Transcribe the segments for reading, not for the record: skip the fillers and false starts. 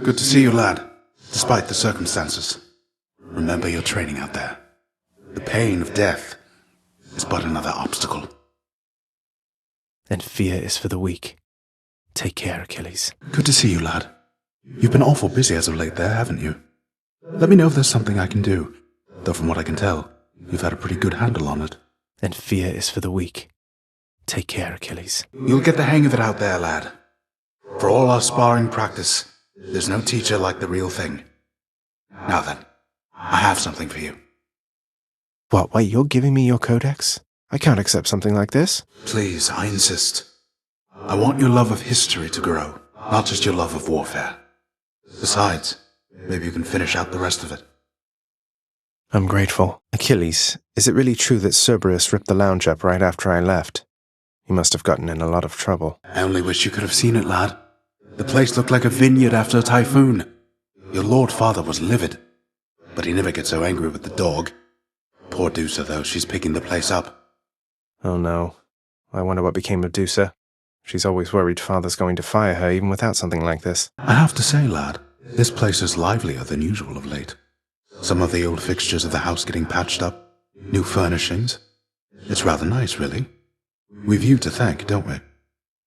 Good to see you, lad. Despite the circumstances. Remember your training out there. The pain of death is but another obstacle. And fear is for the weak. Take care, Achilles. Good to see you, lad. You've been awful busy as of late there, haven't you? Let me know if there's something I can do. Though from what I can tell, you've had a pretty good handle on it. And fear is for the weak. Take care, Achilles. You'll get the hang of it out there, lad. For all our sparring practice, there's no teacher like the real thing. Now then, I have something for you. What, wait, you're giving me your codex? I can't accept something like this. Please, I insist. I want your love of history to grow, not just your love of warfare. Besides, maybe you can finish out the rest of it. I'm grateful. Achilles, is it really true that Cerberus ripped the lounge up right after I left? He must have gotten in a lot of trouble. I only wish you could have seen it, lad. The place looked like a vineyard after a typhoon. Your Lord Father was livid, but he never gets so angry with the dog. Poor Dusa, though, she's picking the place up. Oh no. I wonder what became of Dusa. She's always worried Father's going to fire her even without something like this. I have to say, lad, this place is livelier than usual of late. Some of the old fixtures of the house getting patched up, new furnishings. It's rather nice, really. We've you to thank, don't we?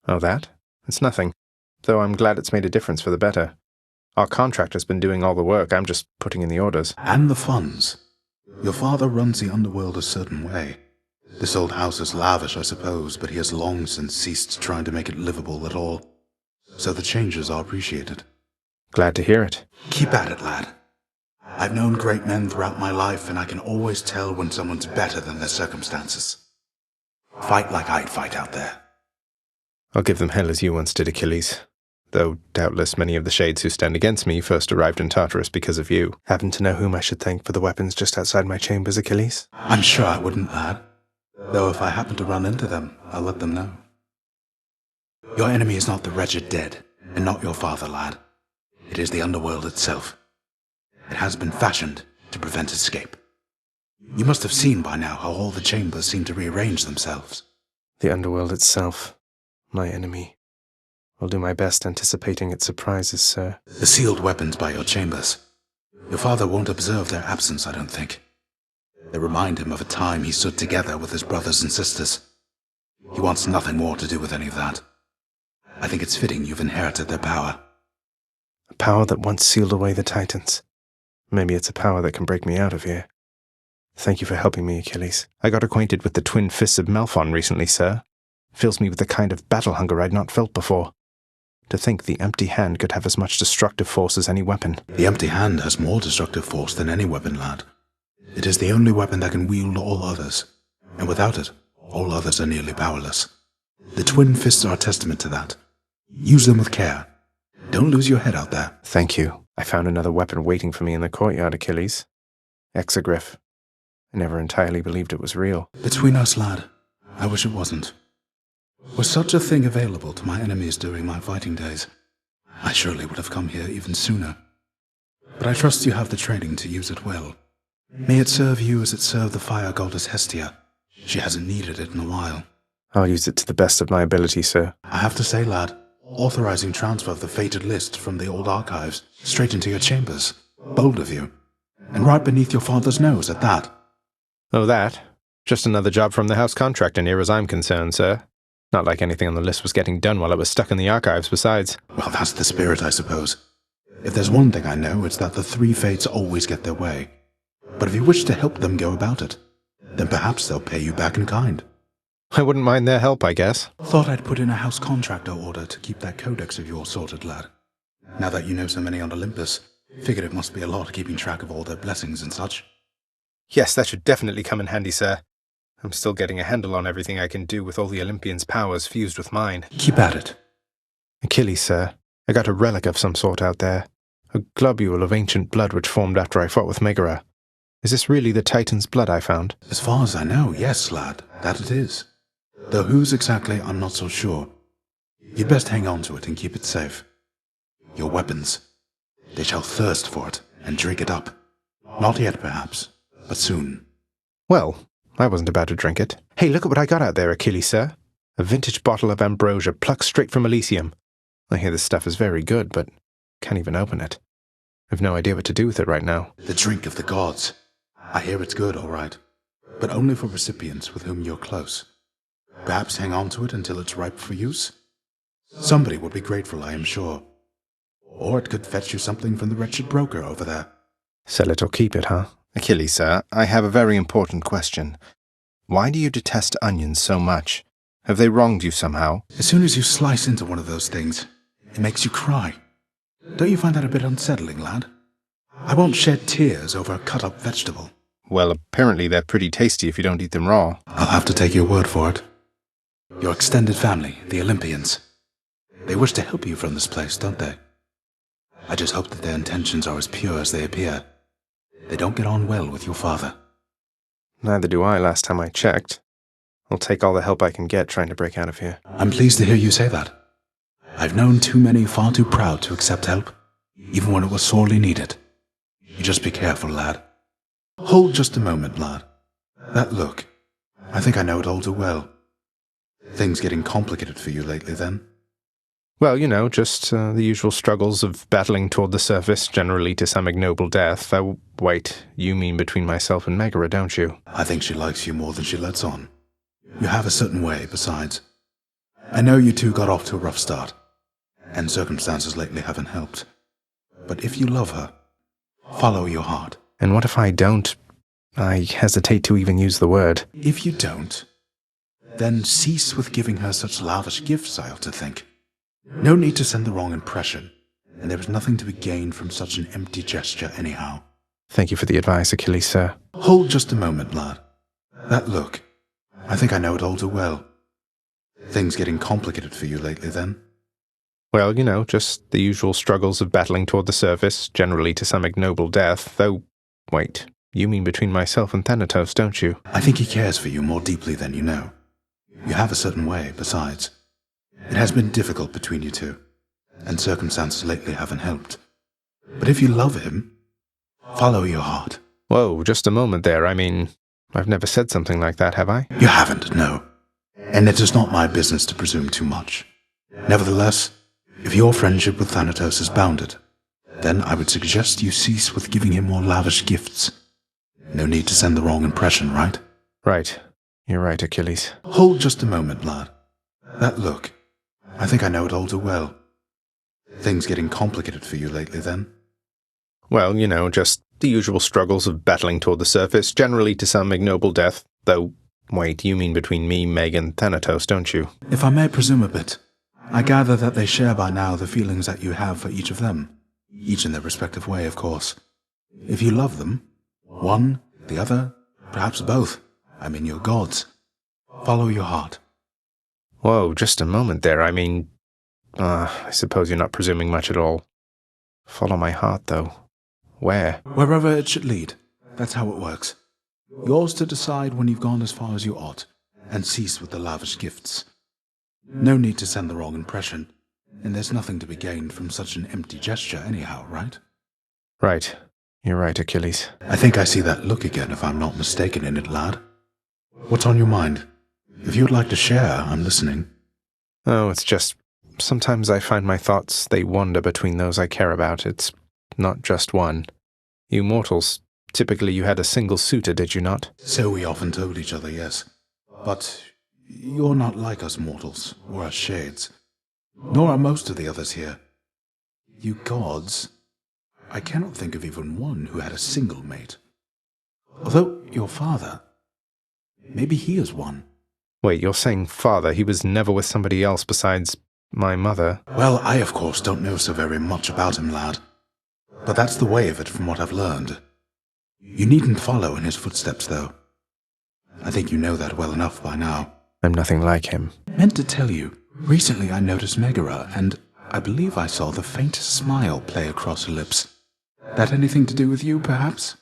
Oh, that? It's nothing. Though I'm glad it's made a difference for the better. Our contractor's been doing all the work, I'm just putting in the orders. And the funds. Your father runs the underworld a certain way. This old house is lavish, I suppose, but he has long since ceased trying to make it livable at all. So the changes are appreciated. Glad to hear it. Keep at it, lad. I've known great men throughout my life, and I can always tell when someone's better than their circumstances. Fight like I'd fight out there. I'll give them hell as you once did, Achilles. Though doubtless many of the shades who stand against me first arrived in Tartarus because of you. Happen to know whom I should thank for the weapons just outside my chambers, Achilles? I'm sure I wouldn't, lad. Though if I happen to run into them, I'll let them know. Your enemy is not the wretched dead, and not your father, lad. It is the underworld itself. It has been fashioned to prevent escape. You must have seen by now how all the chambers seem to rearrange themselves. The underworld itself, my enemy. I'll do my best anticipating its surprises, sir. The sealed weapons by your chambers. Your father won't observe their absence, I don't think. They remind him of a time he stood together with his brothers and sisters. He wants nothing more to do with any of that. I think it's fitting you've inherited their power. A power that once sealed away the Titans. Maybe it's a power that can break me out of here. Thank you for helping me, Achilles. I got acquainted with the twin fists of Malphon recently, sir. Fills me with a kind of battle hunger I'd not felt before. To think the empty hand could have as much destructive force as any weapon. The empty hand has more destructive force than any weapon, lad. It is the only weapon that can wield all others, and without it, all others are nearly powerless. The twin fists are a testament to that. Use them with care. Don't lose your head out there. Thank you. I found another weapon waiting for me in the courtyard, Achilles. Exogryph. I never entirely believed it was real. Between us, lad, I wish it wasn't. Was such a thing available to my enemies during my fighting days, I surely would have come here even sooner. But I trust you have the training to use it well. May it serve you as it served the fire goddess Hestia. She hasn't needed it in a while. I'll use it to the best of my ability, sir. I have to say, lad, authorizing transfer of the fated list from the old archives straight into your chambers. Bold of you. And right beneath your father's nose at that. Oh, that? Just another job from the house contractor near as I'm concerned, sir. Not like anything on the list was getting done while it was stuck in the archives, besides. Well, that's the spirit, I suppose. If there's one thing I know, it's that the three fates always get their way. But if you wish to help them go about it, then perhaps they'll pay you back in kind. I wouldn't mind their help, I guess. Thought I'd put in a house contractor order to keep that codex of yours sorted, lad. Now that you know so many on Olympus, figured it must be a lot keeping track of all their blessings and such. Yes, that should definitely come in handy, sir. I'm still getting a handle on everything I can do with all the Olympians' powers fused with mine. Keep at it. Achilles, sir. I got a relic of some sort out there. A globule of ancient blood which formed after I fought with Megara. Is this really the Titan's blood I found? As far as I know, yes, lad, that it is. Though whose exactly, I'm not so sure. You'd best hang on to it and keep it safe. Your weapons. They shall thirst for it and drink it up. Not yet, perhaps, but soon. Well, I wasn't about to drink it. Hey, look at what I got out there, Achilles, sir. A vintage bottle of ambrosia plucked straight from Elysium. I hear this stuff is very good, but can't even open it. I've no idea what to do with it right now. The drink of the gods. I hear it's good, all right, but only for recipients with whom you're close. Perhaps hang on to it until it's ripe for use? Somebody would be grateful, I am sure. Or it could fetch you something from the wretched broker over there. Sell it or keep it, huh? Achilles, sir, I have a very important question. Why do you detest onions so much? Have they wronged you somehow? As soon as you slice into one of those things, it makes you cry. Don't you find that a bit unsettling, lad? I won't shed tears over a cut-up vegetable. Well, apparently they're pretty tasty if you don't eat them raw. I'll have to take your word for it. Your extended family, the Olympians, they wish to help you from this place, don't they? I just hope that their intentions are as pure as they appear. They don't get on well with your father. Neither do I last time I checked. I'll take all the help I can get trying to break out of here. I'm pleased to hear you say that. I've known too many far too proud to accept help, even when it was sorely needed. You just be careful, lad. Hold just a moment, lad. That look. I think I know it all too well. Things getting complicated for you lately, then? Well, just the usual struggles of battling toward the surface, generally to some ignoble death. Oh, wait, you mean between myself and Megara, don't you? I think she likes you more than she lets on. You have a certain way, besides. I know you two got off to a rough start, and circumstances lately haven't helped. But if you love her, follow your heart. And what if I don't? I hesitate to even use the word. If you don't, then cease with giving her such lavish gifts, I ought to think. No need to send the wrong impression, and there is nothing to be gained from such an empty gesture anyhow. Thank you for the advice, Achilles, sir. Hold just a moment, lad. That look. I think I know it all too well. Things getting complicated for you lately, then? Well, just the usual struggles of battling toward the surface, generally to some ignoble death, though, wait, you mean between myself and Thanatos, don't you? I think he cares for you more deeply than you know. You have a certain way, besides. It has been difficult between you two, and circumstances lately haven't helped. But if you love him, follow your heart. Whoa, just a moment there. I've never said something like that, have I? You haven't, no. And it is not my business to presume too much. Nevertheless, if your friendship with Thanatos is bounded, then I would suggest you cease with giving him more lavish gifts. No need to send the wrong impression, right? Right. You're right, Achilles. Hold just a moment, lad. That look. I think I know it all too well. Things getting complicated for you lately, then? Well, just the usual struggles of battling toward the surface, generally to some ignoble death, though, wait, you mean between me, Meg, and Thanatos, don't you? If I may presume a bit, I gather that they share by now the feelings that you have for each of them, each in their respective way, of course. If you love them, one, the other, perhaps both, your gods, follow your heart. Whoa, just a moment there. I suppose you're not presuming much at all. Follow my heart, though. Where? Wherever it should lead. That's how it works. Yours to decide when you've gone as far as you ought, and cease with the lavish gifts. No need to send the wrong impression, and there's nothing to be gained from such an empty gesture anyhow, right? Right. You're right, Achilles. I think I see that look again, if I'm not mistaken in it, lad. What's on your mind? If you'd like to share, I'm listening. Oh, it's just, sometimes I find my thoughts, they wander between those I care about. It's not just one. You mortals, typically you had a single suitor, did you not? So we often told each other, yes. But you're not like us mortals, or us shades. Nor are most of the others here. You gods, I cannot think of even one who had a single mate. Although your father, maybe he is one. Wait, you're saying father, he was never with somebody else besides my mother? Well, I of course don't know so very much about him, lad. But that's the way of it from what I've learned. You needn't follow in his footsteps, though. I think you know that well enough by now. I'm nothing like him. Meant to tell you, recently I noticed Megara, and I believe I saw the faintest smile play across her lips. That anything to do with you, perhaps?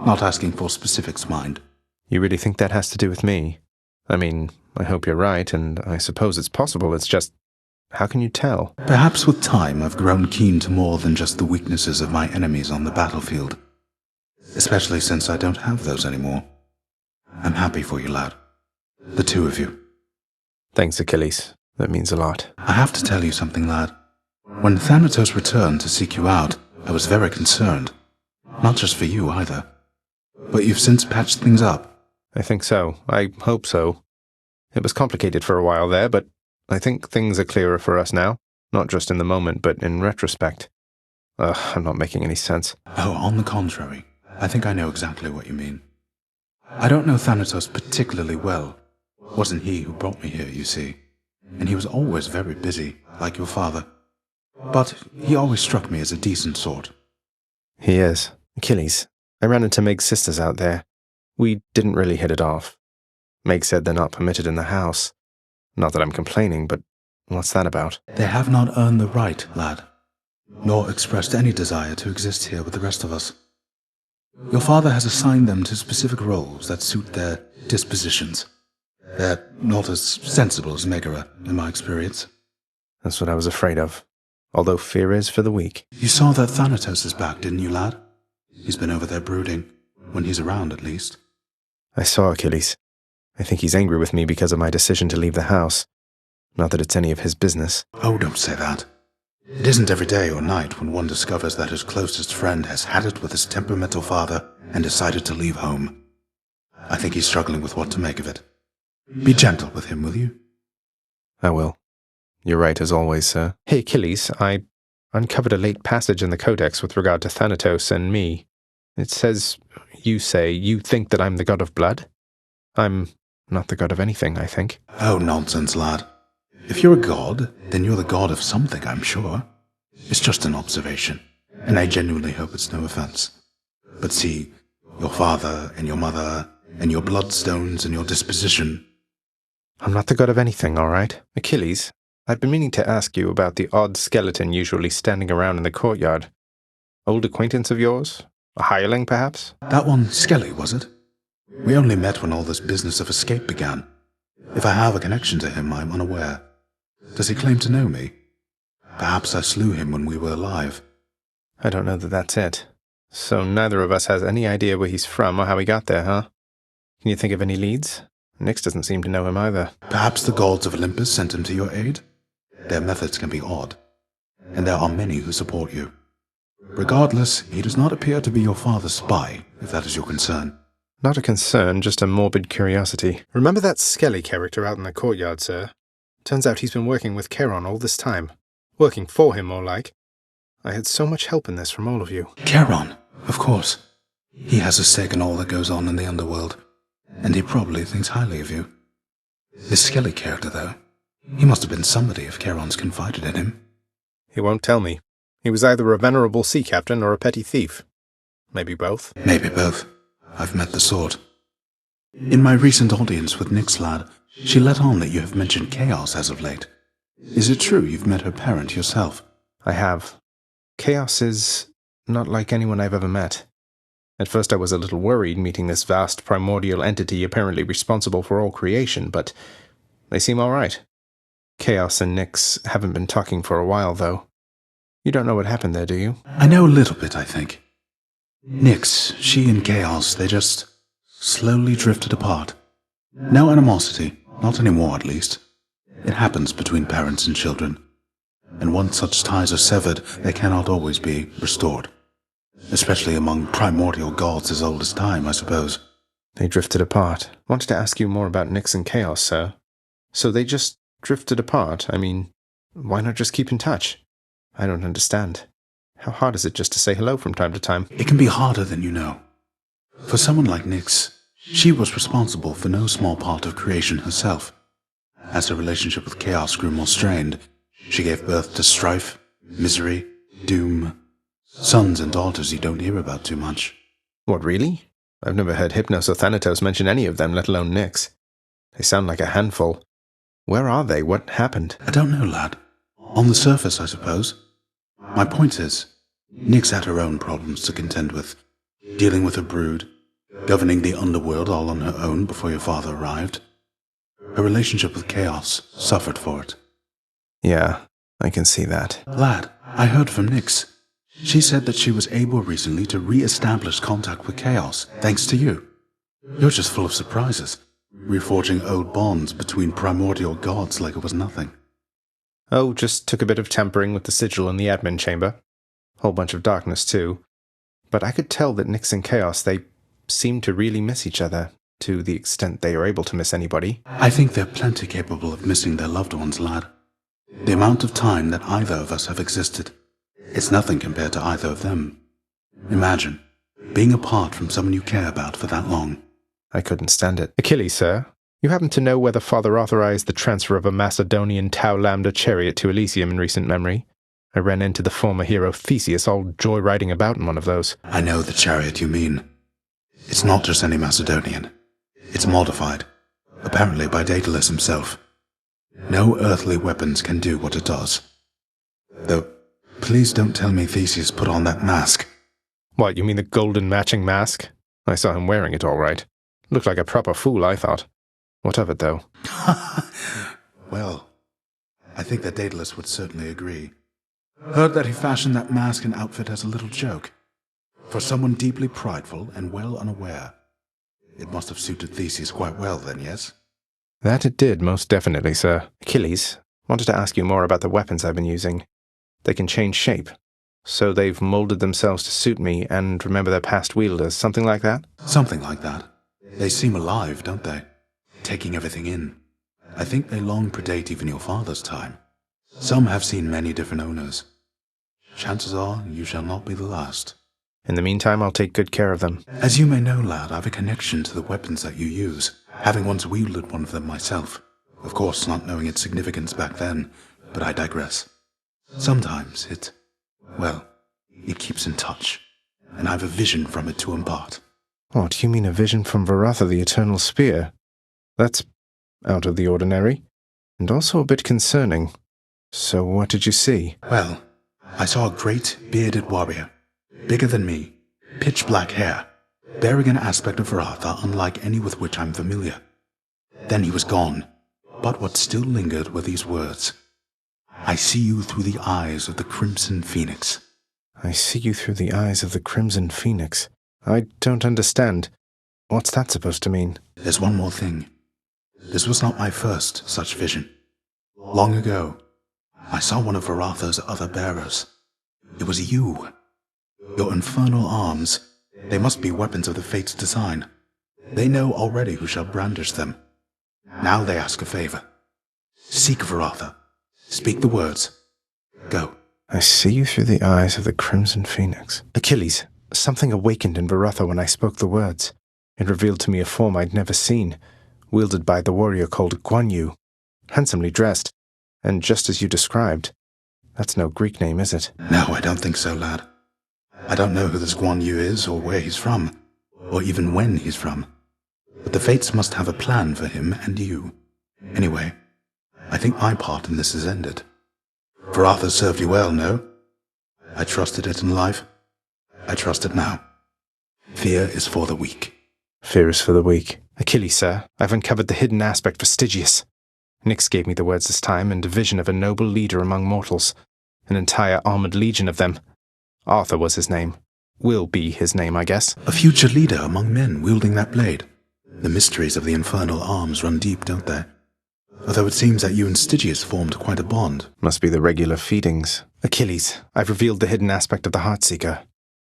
Not asking for specifics, mind. You really think that has to do with me? I hope you're right, and I suppose it's possible. It's just, how can you tell? Perhaps with time I've grown keen to more than just the weaknesses of my enemies on the battlefield. Especially since I don't have those anymore. I'm happy for you, lad. The two of you. Thanks, Achilles. That means a lot. I have to tell you something, lad. When Thanatos returned to seek you out, I was very concerned. Not just for you, either. But you've since patched things up. I think so. I hope so. It was complicated for a while there, but I think things are clearer for us now. Not just in the moment, but in retrospect. I'm not making any sense. Oh, on the contrary. I think I know exactly what you mean. I don't know Thanatos particularly well. It wasn't he who brought me here, you see. And he was always very busy, like your father. But he always struck me as a decent sort. He is. Achilles, I ran into Meg's sisters out there. We didn't really hit it off. Meg said they're not permitted in the house. Not that I'm complaining, but what's that about? They have not earned the right, lad, nor expressed any desire to exist here with the rest of us. Your father has assigned them to specific roles that suit their dispositions. They're not as sensible as Megara, in my experience. That's what I was afraid of. Although fear is for the weak. You saw that Thanatos is back, didn't you, lad? He's been over there brooding, when he's around at least. I saw Achilles. I think he's angry with me because of my decision to leave the house. Not that it's any of his business. Oh, don't say that. It isn't every day or night when one discovers that his closest friend has had it with his temperamental father and decided to leave home. I think he's struggling with what to make of it. Be gentle with him, will you? I will. You're right, as always, sir. Hey, Achilles, I uncovered a late passage in the Codex with regard to Thanatos and me. It says, you think that I'm the god of blood? I'm not the god of anything, I think. Oh, nonsense, lad. If you're a god, then you're the god of something, I'm sure. It's just an observation, and I genuinely hope it's no offense. But see, your father and your mother, and your bloodstones and your disposition. I'm not the god of anything, all right? Achilles, I've been meaning to ask you about the odd skeleton usually standing around in the courtyard. Old acquaintance of yours? A hireling, perhaps? That one Skelly, was it? We only met when all this business of escape began. If I have a connection to him, I'm unaware. Does he claim to know me? Perhaps I slew him when we were alive. I don't know that that's it. So neither of us has any idea where he's from or how he got there, huh? Can you think of any leads? Nyx doesn't seem to know him either. Perhaps the gods of Olympus sent him to your aid? Their methods can be odd, and there are many who support you. Regardless, he does not appear to be your father's spy, if that is your concern. Not a concern, just a morbid curiosity. Remember that Skelly character out in the courtyard, sir? Turns out he's been working with Charon all this time. Working for him, more like. I had so much help in this from all of you. Charon, of course. He has a stake in all that goes on in the underworld, and he probably thinks highly of you. This Skelly character, though, he must have been somebody if Charon's confided in him. He won't tell me. He was either a venerable sea captain or a petty thief. Maybe both. Maybe both. I've met the sort. In my recent audience with Nyx, lad, she let on that you have mentioned chaos as of late. Is it true you've met her parent yourself? I have. Chaos is not like anyone I've ever met. At first I was a little worried meeting this vast primordial entity apparently responsible for all creation, but they seem all right. Chaos and Nyx haven't been talking for a while, though. You don't know what happened there, do you? I know a little bit, I think. Nyx, she and Chaos, they just slowly drifted apart. No animosity, not anymore at least. It happens between parents and children. And once such ties are severed, they cannot always be restored. Especially among primordial gods as old as time, I suppose. They drifted apart. Wanted to ask you more about Nyx and Chaos, sir. So they just drifted apart? I mean, why not just keep in touch? I don't understand. How hard is it just to say hello from time to time? It can be harder than you know. For someone like Nyx, she was responsible for no small part of creation herself. As her relationship with Chaos grew more strained, she gave birth to strife, misery, doom, sons and daughters you don't hear about too much. What, really? I've never heard Hypnos or Thanatos mention any of them, let alone Nyx. They sound like a handful. Where are they? What happened? I don't know, lad. On the surface, I suppose. My point is, Nyx had her own problems to contend with, dealing with her brood, governing the underworld all on her own before your father arrived. Her relationship with Chaos suffered for it. Yeah, I can see that. Lad, I heard from Nyx. She said that she was able recently to re-establish contact with Chaos, thanks to you. You're just full of surprises, reforging old bonds between primordial gods like it was nothing. Oh, just took a bit of tampering with the sigil in the admin chamber. Whole bunch of darkness, too. But I could tell that Nyx and Chaos, they seem to really miss each other, to the extent they are able to miss anybody. I think they're plenty capable of missing their loved ones, lad. The amount of time that either of us have existed, it's nothing compared to either of them. Imagine being apart from someone you care about for that long. I couldn't stand it. Achilles, sir, you happen to know whether Father authorized the transfer of a Macedonian Tau Lambda chariot to Elysium in recent memory? I ran into the former hero Theseus all joy-riding about in one of those. I know the chariot you mean. It's not just any Macedonian. It's modified, apparently by Daedalus himself. No earthly weapons can do what it does. Though, please don't tell me Theseus put on that mask. What, you mean the golden matching mask? I saw him wearing it all right. Looked like a proper fool, I thought. What of it, though? Well, I think that Daedalus would certainly agree. Heard that he fashioned that mask and outfit as a little joke. For someone deeply prideful and well unaware. It must have suited Theseus quite well then, yes? That it did, most definitely, sir. Achilles, wanted to ask you more about the weapons I've been using. They can change shape. So they've molded themselves to suit me and remember their past wielders, something like that? Something like that. They seem alive, don't they? Taking everything in. I think they long predate even your father's time. Some have seen many different owners. Chances are you shall not be the last. In the meantime, I'll take good care of them. As you may know, lad, I have a connection to the weapons that you use, having once wielded one of them myself. Of course, not knowing its significance back then, but I digress. Sometimes it keeps in touch, and I have a vision from it to impart. What, you mean a vision from Varatha the Eternal Spear? That's out of the ordinary, and also a bit concerning. So what did you see? Well, I saw a great, bearded warrior, bigger than me, pitch-black hair, bearing an aspect of Varatha unlike any with which I'm familiar. Then he was gone, but what still lingered were these words. I see you through the eyes of the Crimson Phoenix. I see you through the eyes of the Crimson Phoenix. I don't understand. What's that supposed to mean? There's one more thing. This was not my first such vision. Long ago, I saw one of Varatha's other bearers. It was you. Your infernal arms, they must be weapons of the Fates' design. They know already who shall brandish them. Now they ask a favor. Seek Varatha. Speak the words. Go. I see you through the eyes of the Crimson Phoenix. Achilles, something awakened in Varatha when I spoke the words. It revealed to me a form I'd never seen, wielded by the warrior called Guan Yu, handsomely dressed, and just as you described. That's no Greek name, is it? No, I don't think so, lad. I don't know who this Guan Yu is or where he's from, or even when he's from. But the Fates must have a plan for him and you. Anyway, I think my part in this is ended. Varatha served you well, no? I trusted it in life. I trust it now. Fear is for the weak. Fear is for the weak. Achilles, sir, I've uncovered the hidden aspect for Stygius. Nyx gave me the words this time, and a vision of a noble leader among mortals. An entire armored legion of them. Arthur was his name. Will be his name, I guess. A future leader among men wielding that blade. The mysteries of the infernal arms run deep, don't they? Although it seems that you and Stygius formed quite a bond. Must be the regular feedings. Achilles, I've revealed the hidden aspect of the Heartseeker.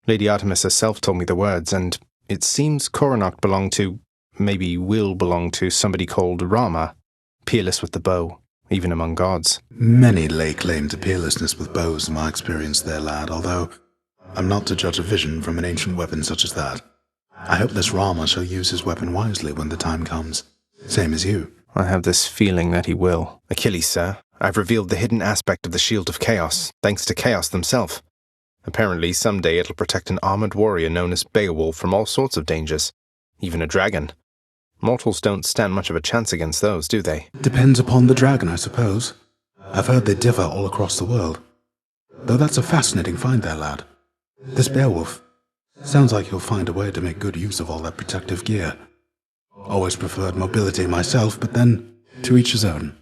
Lady Artemis herself told me the words, and it seems Coronach belonged to, maybe will belong to, somebody called Rama, peerless with the bow, even among gods. Many lay claim to peerlessness with bows in my experience there, lad, although I'm not to judge a vision from an ancient weapon such as that. I hope this Rama shall use his weapon wisely when the time comes. Same as you. I have this feeling that he will. Achilles, sir, I've revealed the hidden aspect of the Shield of Chaos, thanks to Chaos themselves. Apparently, someday it'll protect an armored warrior known as Beowulf from all sorts of dangers, even a dragon. Mortals don't stand much of a chance against those, do they? Depends upon the dragon, I suppose. I've heard they differ all across the world. Though that's a fascinating find there, lad. This Beowulf sounds like he'll find a way to make good use of all that protective gear. Always preferred mobility myself, but then, to each his own.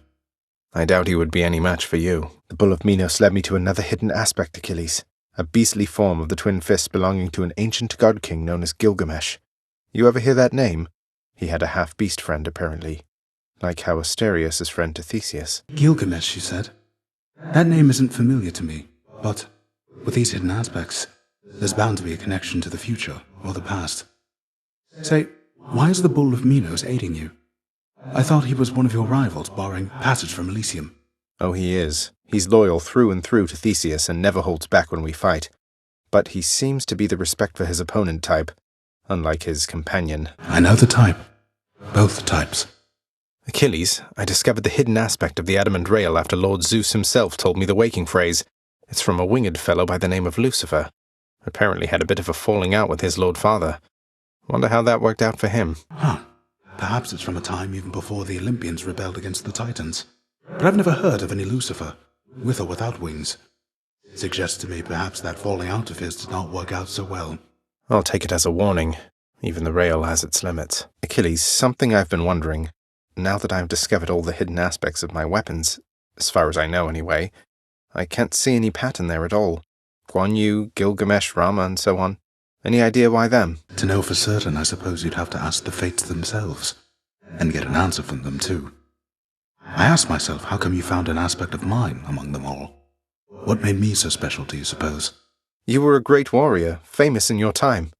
I doubt he would be any match for you. The Bull of Minos led me to another hidden aspect, Achilles. A beastly form of the twin fists belonging to an ancient god king known as Gilgamesh. You ever hear that name? He had a half-beast friend, apparently. Like how Asterius is friend to Theseus. Gilgamesh, you said? That name isn't familiar to me, but with these hidden aspects, there's bound to be a connection to the future or the past. Say, why is the Bull of Minos aiding you? I thought he was one of your rivals, barring passage from Elysium. Oh, he is. He's loyal through and through to Theseus and never holds back when we fight. But he seems to be the respect for his opponent type, unlike his companion. I know the type. Both types. Achilles, I discovered the hidden aspect of the adamant rail after Lord Zeus himself told me the waking phrase. It's from a winged fellow by the name of Lucifer. Apparently had a bit of a falling out with his Lord Father. Wonder how that worked out for him. Huh. Perhaps it's from a time even before the Olympians rebelled against the Titans. But I've never heard of any Lucifer, with or without wings. It suggests to me perhaps that falling out of his did not work out so well. I'll take it as a warning. Even the rail has its limits. Achilles, something I've been wondering. Now that I've discovered all the hidden aspects of my weapons, as far as I know anyway, I can't see any pattern there at all. Guan Yu, Gilgamesh, Rama, and so on. Any idea why them? To know for certain, I suppose you'd have to ask the fates themselves, and get an answer from them too. I asked myself, how come you found an aspect of mine among them all? What made me so special, do you suppose? You were a great warrior, famous in your time.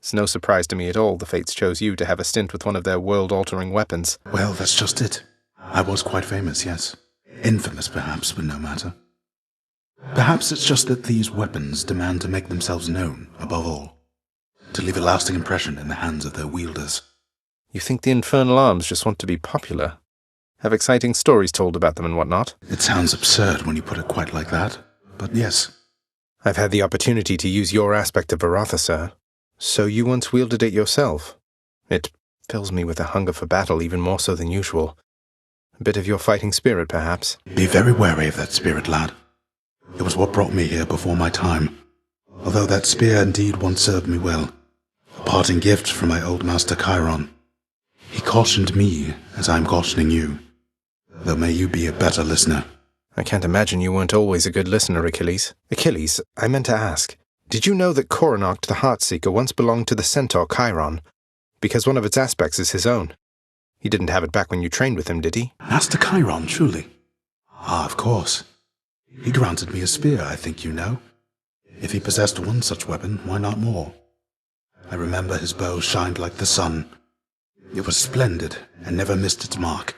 It's no surprise to me at all the fates chose you to have a stint with one of their world-altering weapons. Well, that's just it. I was quite famous, yes. Infamous, perhaps, but no matter. Perhaps it's just that these weapons demand to make themselves known, above all. To leave a lasting impression in the hands of their wielders. You think the infernal arms just want to be popular? Have exciting stories told about them and whatnot? It sounds absurd when you put it quite like that, but yes. I've had the opportunity to use your aspect of Varatha, sir. So you once wielded it yourself. It fills me with a hunger for battle even more so than usual. A bit of your fighting spirit, perhaps. Be very wary of that spirit, lad. It was what brought me here before my time. Although that spear indeed once served me well. A parting gift from my old master Chiron. He cautioned me as I'm cautioning you. Though may you be a better listener. I can't imagine you weren't always a good listener, Achilles. Achilles, I meant to ask, did you know that Coronach the Heartseeker once belonged to the centaur Chiron? Because one of its aspects is his own. He didn't have it back when you trained with him, did he? Master Chiron, truly? Ah, of course. He granted me a spear, I think you know. If he possessed one such weapon, why not more? I remember his bow shined like the sun. It was splendid, and never missed its mark,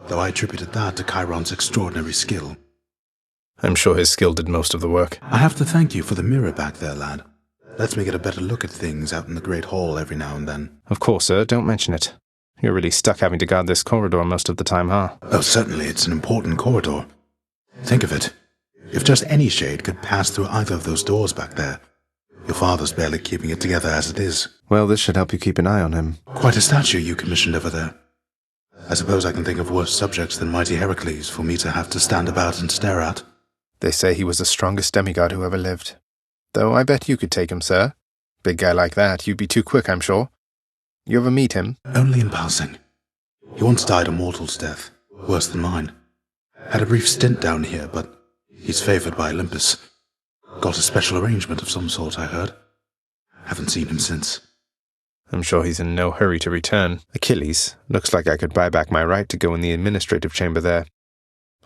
though I attributed that to Chiron's extraordinary skill. I'm sure his skill did most of the work. I have to thank you for the mirror back there, lad. Lets me get a better look at things out in the Great Hall every now and then. Of course, sir, don't mention it. You're really stuck having to guard this corridor most of the time, huh? Oh, certainly, it's an important corridor. Think of it. If just any shade could pass through either of those doors back there, your father's barely keeping it together as it is. Well, this should help you keep an eye on him. Quite a statue you commissioned over there. I suppose I can think of worse subjects than mighty Heracles for me to have to stand about and stare at. They say he was the strongest demigod who ever lived. Though I bet you could take him, sir. Big guy like that, you'd be too quick, I'm sure. You ever meet him? Only in passing. He once died a mortal's death, worse than mine. Had a brief stint down here, but he's favored by Olympus. Got a special arrangement of some sort, I heard. Haven't seen him since. I'm sure he's in no hurry to return. Achilles, looks like I could buy back my right to go in the administrative chamber there.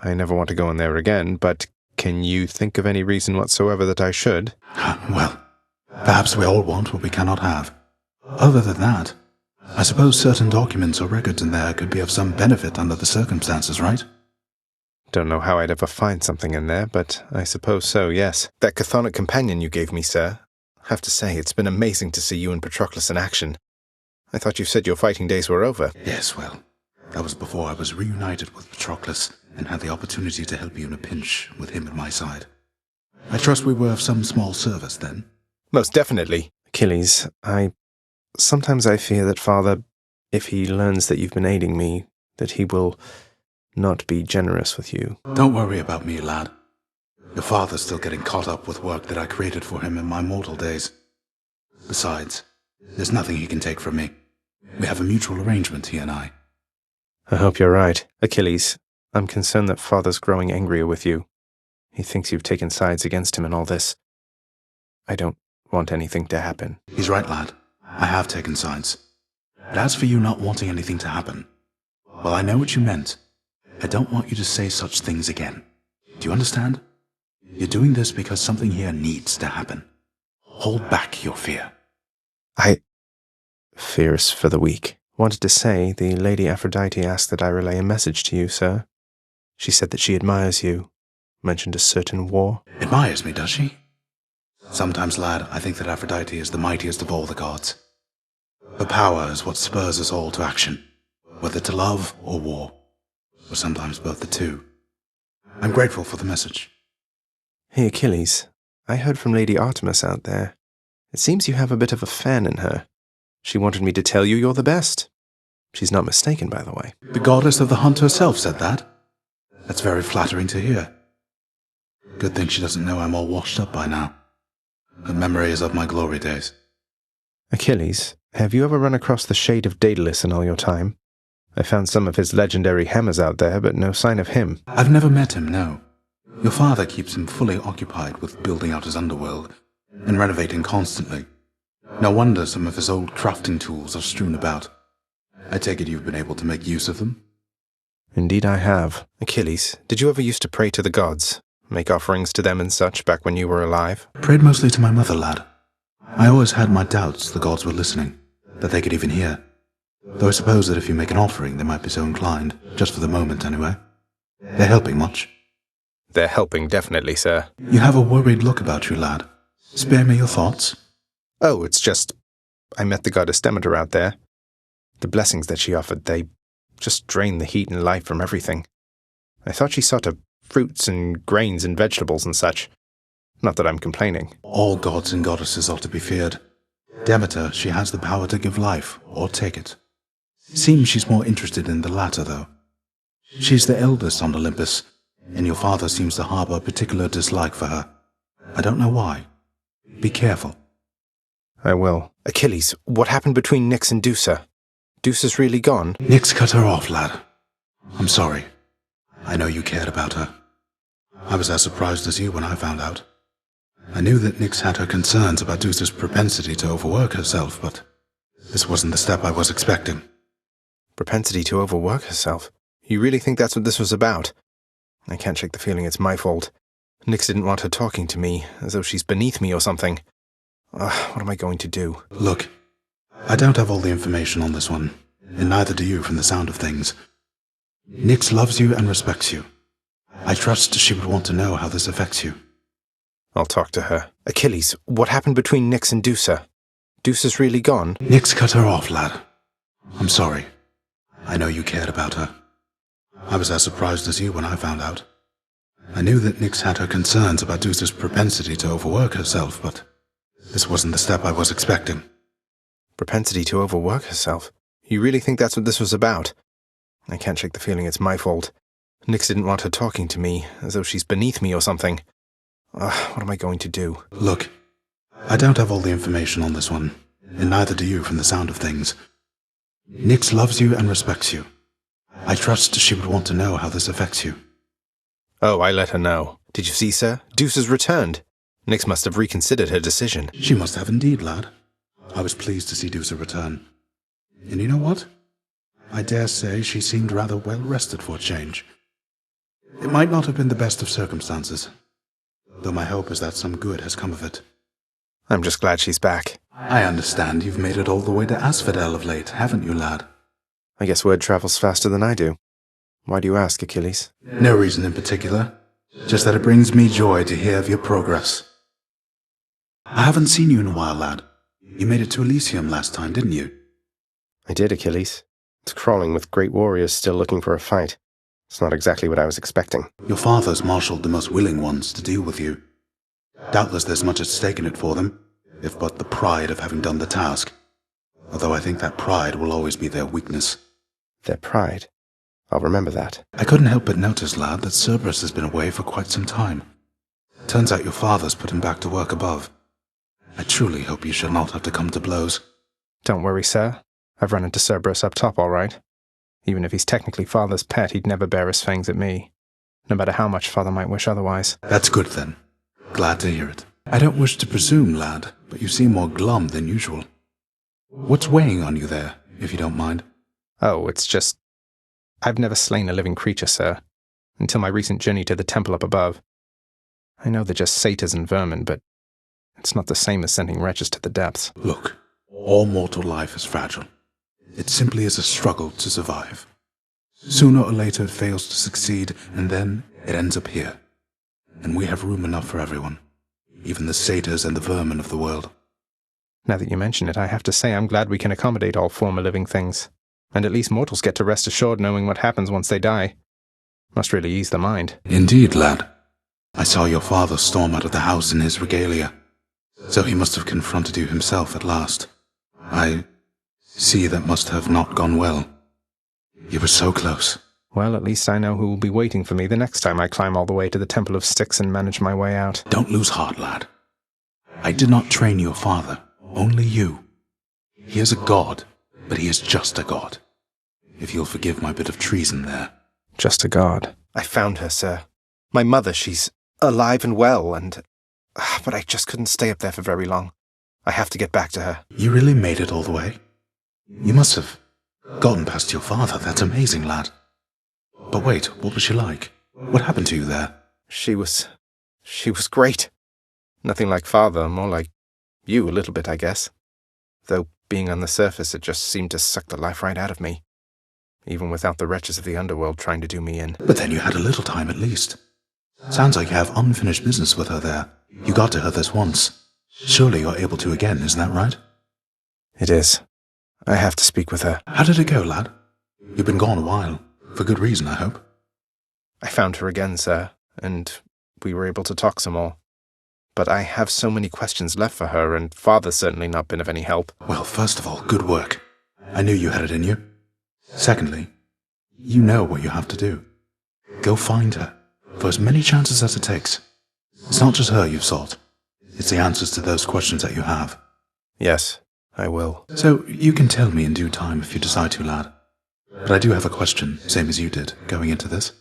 I never want to go in there again, but can you think of any reason whatsoever that I should? Well, perhaps we all want what we cannot have. Other than that, I suppose certain documents or records in there could be of some benefit under the circumstances, right? Don't know how I'd ever find something in there, but I suppose so, yes. That chthonic companion you gave me, sir. Have to say, it's been amazing to see you and Patroclus in action. I thought you said your fighting days were over. Yes, well, that was before I was reunited with Patroclus and had the opportunity to help you in a pinch with him at my side. I trust we were of some small service then. Most definitely. Achilles, sometimes I fear that Father, if he learns that you've been aiding me, that he will not be generous with you. Don't worry about me, lad. Your father's still getting caught up with work that I created for him in my mortal days. Besides, there's nothing he can take from me. We have a mutual arrangement, he and I. I hope you're right. Achilles, I'm concerned that Father's growing angrier with you. He thinks you've taken sides against him in all this. I don't want anything to happen. He's right, lad. I have taken sides. But as for you not wanting anything to happen, well, I know what you meant. I don't want you to say such things again. Do you understand? You're doing this because something here needs to happen. Hold back your fear. Fear is for the weak. Wanted to say, the Lady Aphrodite asked that I relay a message to you, sir. She said that she admires you. Mentioned a certain war. Admires me, does she? Sometimes, lad, I think that Aphrodite is the mightiest of all the gods. Her power is what spurs us all to action, whether to love or war, or sometimes both the two. I'm grateful for the message. Hey, Achilles, I heard from Lady Artemis out there. It seems you have a bit of a fan in her. She wanted me to tell you you're the best. She's not mistaken, by the way. The goddess of the hunt herself said that. That's very flattering to hear. Good thing she doesn't know I'm all washed up by now. Her memory is of my glory days. Achilles, have you ever run across the Shade of Daedalus in all your time? I found some of his legendary hammers out there, but no sign of him. I've never met him, no. Your father keeps him fully occupied with building out his underworld and renovating constantly. No wonder some of his old crafting tools are strewn about. I take it you've been able to make use of them? Indeed I have. Achilles, did you ever used to pray to the gods? Make offerings to them and such back when you were alive? Prayed mostly to my mother, lad. I always had my doubts the gods were listening, that they could even hear. Though I suppose that if you make an offering, they might be so inclined, just for the moment anyway. They're helping much? They're helping, definitely, sir. You have a worried look about you, lad. Spare me your thoughts. Oh, it's just... I met the goddess Demeter out there. The blessings that she offered, they just drain the heat and life from everything. I thought she saw to fruits and grains and vegetables and such. Not that I'm complaining. All gods and goddesses are to be feared. Demeter, she has the power to give life, or take it. Seems she's more interested in the latter, though. She's the eldest on Olympus, and your father seems to harbor a particular dislike for her. I don't know why. Be careful. I will. Achilles, what happened between Nyx and Deusa? Deusa's really gone? Nyx cut her off, lad. I'm sorry. I know you cared about her. I was as surprised as you when I found out. I knew that Nyx had her concerns about Deusa's propensity to overwork herself, but this wasn't the step I was expecting. Propensity to overwork herself? You really think that's what this was about? I can't shake the feeling it's my fault. Nyx didn't want her talking to me, as though she's beneath me or something. What am I going to do? Look, I don't have all the information on this one, and neither do you from the sound of things. Nyx loves you and respects you. I trust she would want to know how this affects you. I'll talk to her. Achilles, what happened between Nyx and Deusa? Deusa's really gone? Nyx cut her off, lad. I'm sorry. I know you cared about her. I was as surprised as you when I found out. I knew that Nyx had her concerns about Deusa's propensity to overwork herself, but this wasn't the step I was expecting. Propensity to overwork herself? You really think that's what this was about? I can't shake the feeling it's my fault. Nyx didn't want her talking to me, as though she's beneath me or something. What am I going to do? Look, I don't have all the information on this one, and neither do you from the sound of things. Nyx loves you and respects you. I trust she would want to know how this affects you. Oh, I let her know. Did you see, sir? Deusa's returned. Nyx must have reconsidered her decision. She must have indeed, lad. I was pleased to see Deusa return. And you know what? I dare say she seemed rather well rested for a change. It might not have been the best of circumstances, though my hope is that some good has come of it. I'm just glad she's back. I understand you've made it all the way to Asphodel of late, haven't you, lad? I guess word travels faster than I do. Why do you ask, Achilles? No reason in particular, just that it brings me joy to hear of your progress. I haven't seen you in a while, lad. You made it to Elysium last time, didn't you? I did, Achilles. It's crawling with great warriors still looking for a fight. It's not exactly what I was expecting. Your father's marshaled the most willing ones to deal with you. Doubtless there's much at stake in it for them, if but the pride of having done the task. Although I think that pride will always be their weakness. Their pride? I'll remember that. I couldn't help but notice, lad, that Cerberus has been away for quite some time. Turns out your father's put him back to work above. I truly hope you shall not have to come to blows. Don't worry, sir. I've run into Cerberus up top, all right. Even if he's technically father's pet, he'd never bear his fangs at me. No matter how much father might wish otherwise. That's good, then. Glad to hear it. I don't wish to presume, lad, but you seem more glum than usual. What's weighing on you there, if you don't mind? Oh, it's just... I've never slain a living creature, sir. until my recent journey to the temple up above. I know they're just satyrs and vermin, but it's not the same as sending wretches to the depths. Look, all mortal life is fragile. It simply is a struggle to survive. Sooner or later it fails to succeed, and then it ends up here. And we have room enough for everyone, even the satyrs and the vermin of the world. Now that you mention it, I have to say I'm glad we can accommodate all former living things, and at least mortals get to rest assured knowing what happens once they die. Must really ease the mind. Indeed, lad. I saw your father storm out of the house in his regalia, so he must have confronted you himself at last. I see that must have not gone well. You were so close. Well, at least I know who will be waiting for me the next time I climb all the way to the Temple of Styx and manage my way out. Don't lose heart, lad. I did not train your father, only you. He is a god, but he is just a god. If you'll forgive my bit of treason there. Just a god. I found her, sir. My mother, she's alive and well, and... But I just couldn't stay up there for very long. I have to get back to her. You really made it all the way? You must have gotten past your father. That's amazing, lad. But wait, what was she like? What happened to you there? She was great. Nothing like father, more like you a little bit, I guess. Though being on the surface, it just seemed to suck the life right out of me. Even without the wretches of the underworld trying to do me in. But then you had a little time at least. Sounds like you have unfinished business with her there. You got to her this once. Surely you're able to again, isn't that right? It is. I have to speak with her. How did it go, lad? You've been gone a while. For good reason, I hope. I found her again, sir, and we were able to talk some more. But I have so many questions left for her, and father's certainly not been of any help. Well, first of all, good work. I knew you had it in you. Secondly, you know what you have to do. Go find her, for as many chances as it takes. It's not just her you've sought. It's the answers to those questions that you have. Yes, I will. So, you can tell me in due time if you decide to, lad. But I do have a question, same as you did, going into this.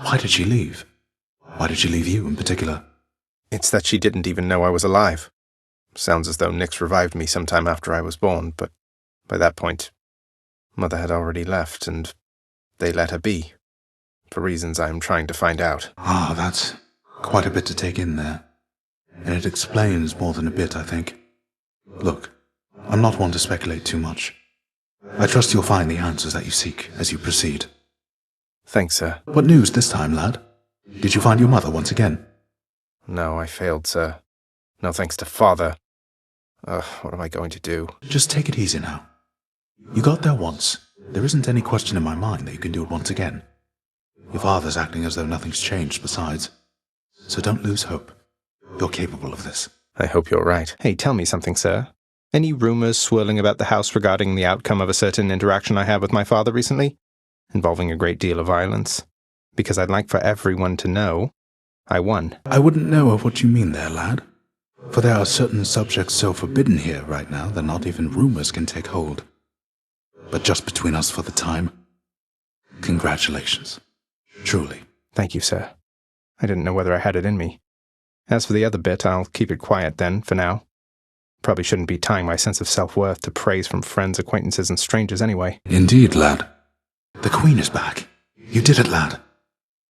Why did she leave? Why did she leave you in particular? It's that she didn't even know I was alive. Sounds as though Nyx revived me sometime after I was born, but by that point, Mother had already left, and they let her be. For reasons I'm trying to find out. Ah, that's quite a bit to take in there. And it explains more than a bit, I think. Look, I'm not one to speculate too much. I trust you'll find the answers that you seek as you proceed. Thanks, sir. What news this time, lad? Did you find your mother once again? No, I failed, sir. No thanks to father. What am I going to do? Just take it easy now. You got there once. There isn't any question in my mind that you can do it once again. Your father's acting as though nothing's changed besides. So don't lose hope. You're capable of this. I hope you're right. Hey, tell me something, sir. Any rumors swirling about the house regarding the outcome of a certain interaction I had with my father recently, involving a great deal of violence? Because I'd like for everyone to know I won. I wouldn't know of what you mean there, lad. For there are certain subjects so forbidden here right now that not even rumors can take hold. But just between us for the time, congratulations. Truly. Thank you, sir. I didn't know whether I had it in me. As for the other bit, I'll keep it quiet then, for now. Probably shouldn't be tying my sense of self-worth to praise from friends, acquaintances, and strangers anyway. Indeed, lad. The Queen is back. You did it, lad.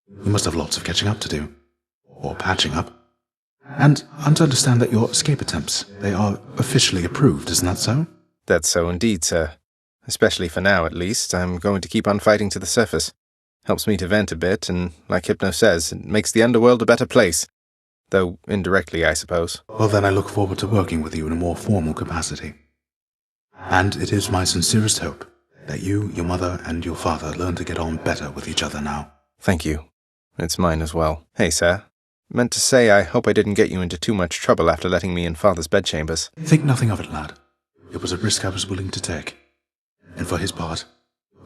You must have lots of catching up to do. Or patching up. And I'm to understand that your escape attempts, they are officially approved, isn't that so? That's so indeed, sir. Especially for now, at least. I'm going to keep on fighting to the surface. Helps me to vent a bit, and like Hypno says, it makes the underworld a better place. Though indirectly, I suppose. Well, then I look forward to working with you in a more formal capacity. And it is my sincerest hope that you, your mother, and your father learn to get on better with each other now. Thank you. It's mine as well. Hey, sir. Meant to say I hope I didn't get you into too much trouble after letting me in father's bedchambers. Think nothing of it, lad. It was a risk I was willing to take. And for his part,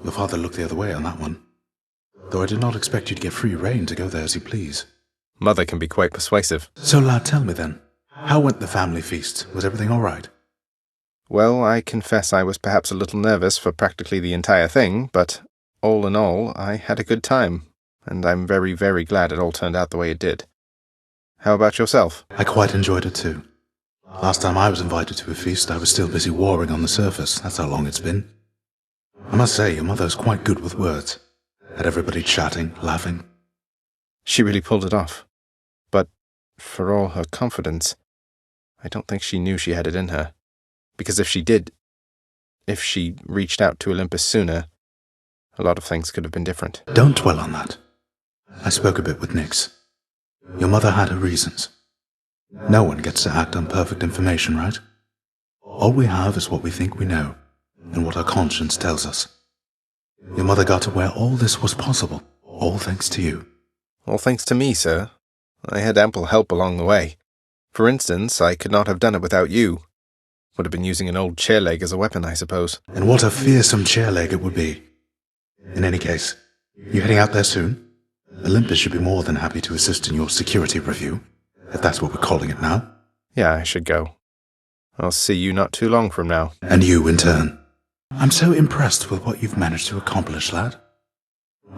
your father looked the other way on that one. Though I did not expect you to get free rein to go there as you please. Mother can be quite persuasive. So, lad, tell me then, how went the family feast? Was everything all right? Well, I confess I was perhaps a little nervous for practically the entire thing, but all in all, I had a good time, and I'm very, very glad it all turned out the way it did. How about yourself? I quite enjoyed it too. Last time I was invited to a feast, I was still busy warring on the surface. That's how long it's been. I must say, your mother's quite good with words. Had everybody chatting, laughing. She really pulled it off. But for all her confidence, I don't think she knew she had it in her. Because if she did, if she reached out to Olympus sooner, a lot of things could have been different. Don't dwell on that. I spoke a bit with Nyx. Your mother had her reasons. No one gets to act on perfect information, right? All we have is what we think we know, and what our conscience tells us. Your mother got to where all this was possible, all thanks to you. All thanks to me, sir. I had ample help along the way. For instance, I could not have done it without you. Would have been using an old chair leg as a weapon, I suppose. And what a fearsome chair leg it would be. In any case, you heading out there soon? Olympus should be more than happy to assist in your security review, if that's what we're calling it now. Yeah, I should go. I'll see you not too long from now. And you in turn. I'm so impressed with what you've managed to accomplish, lad.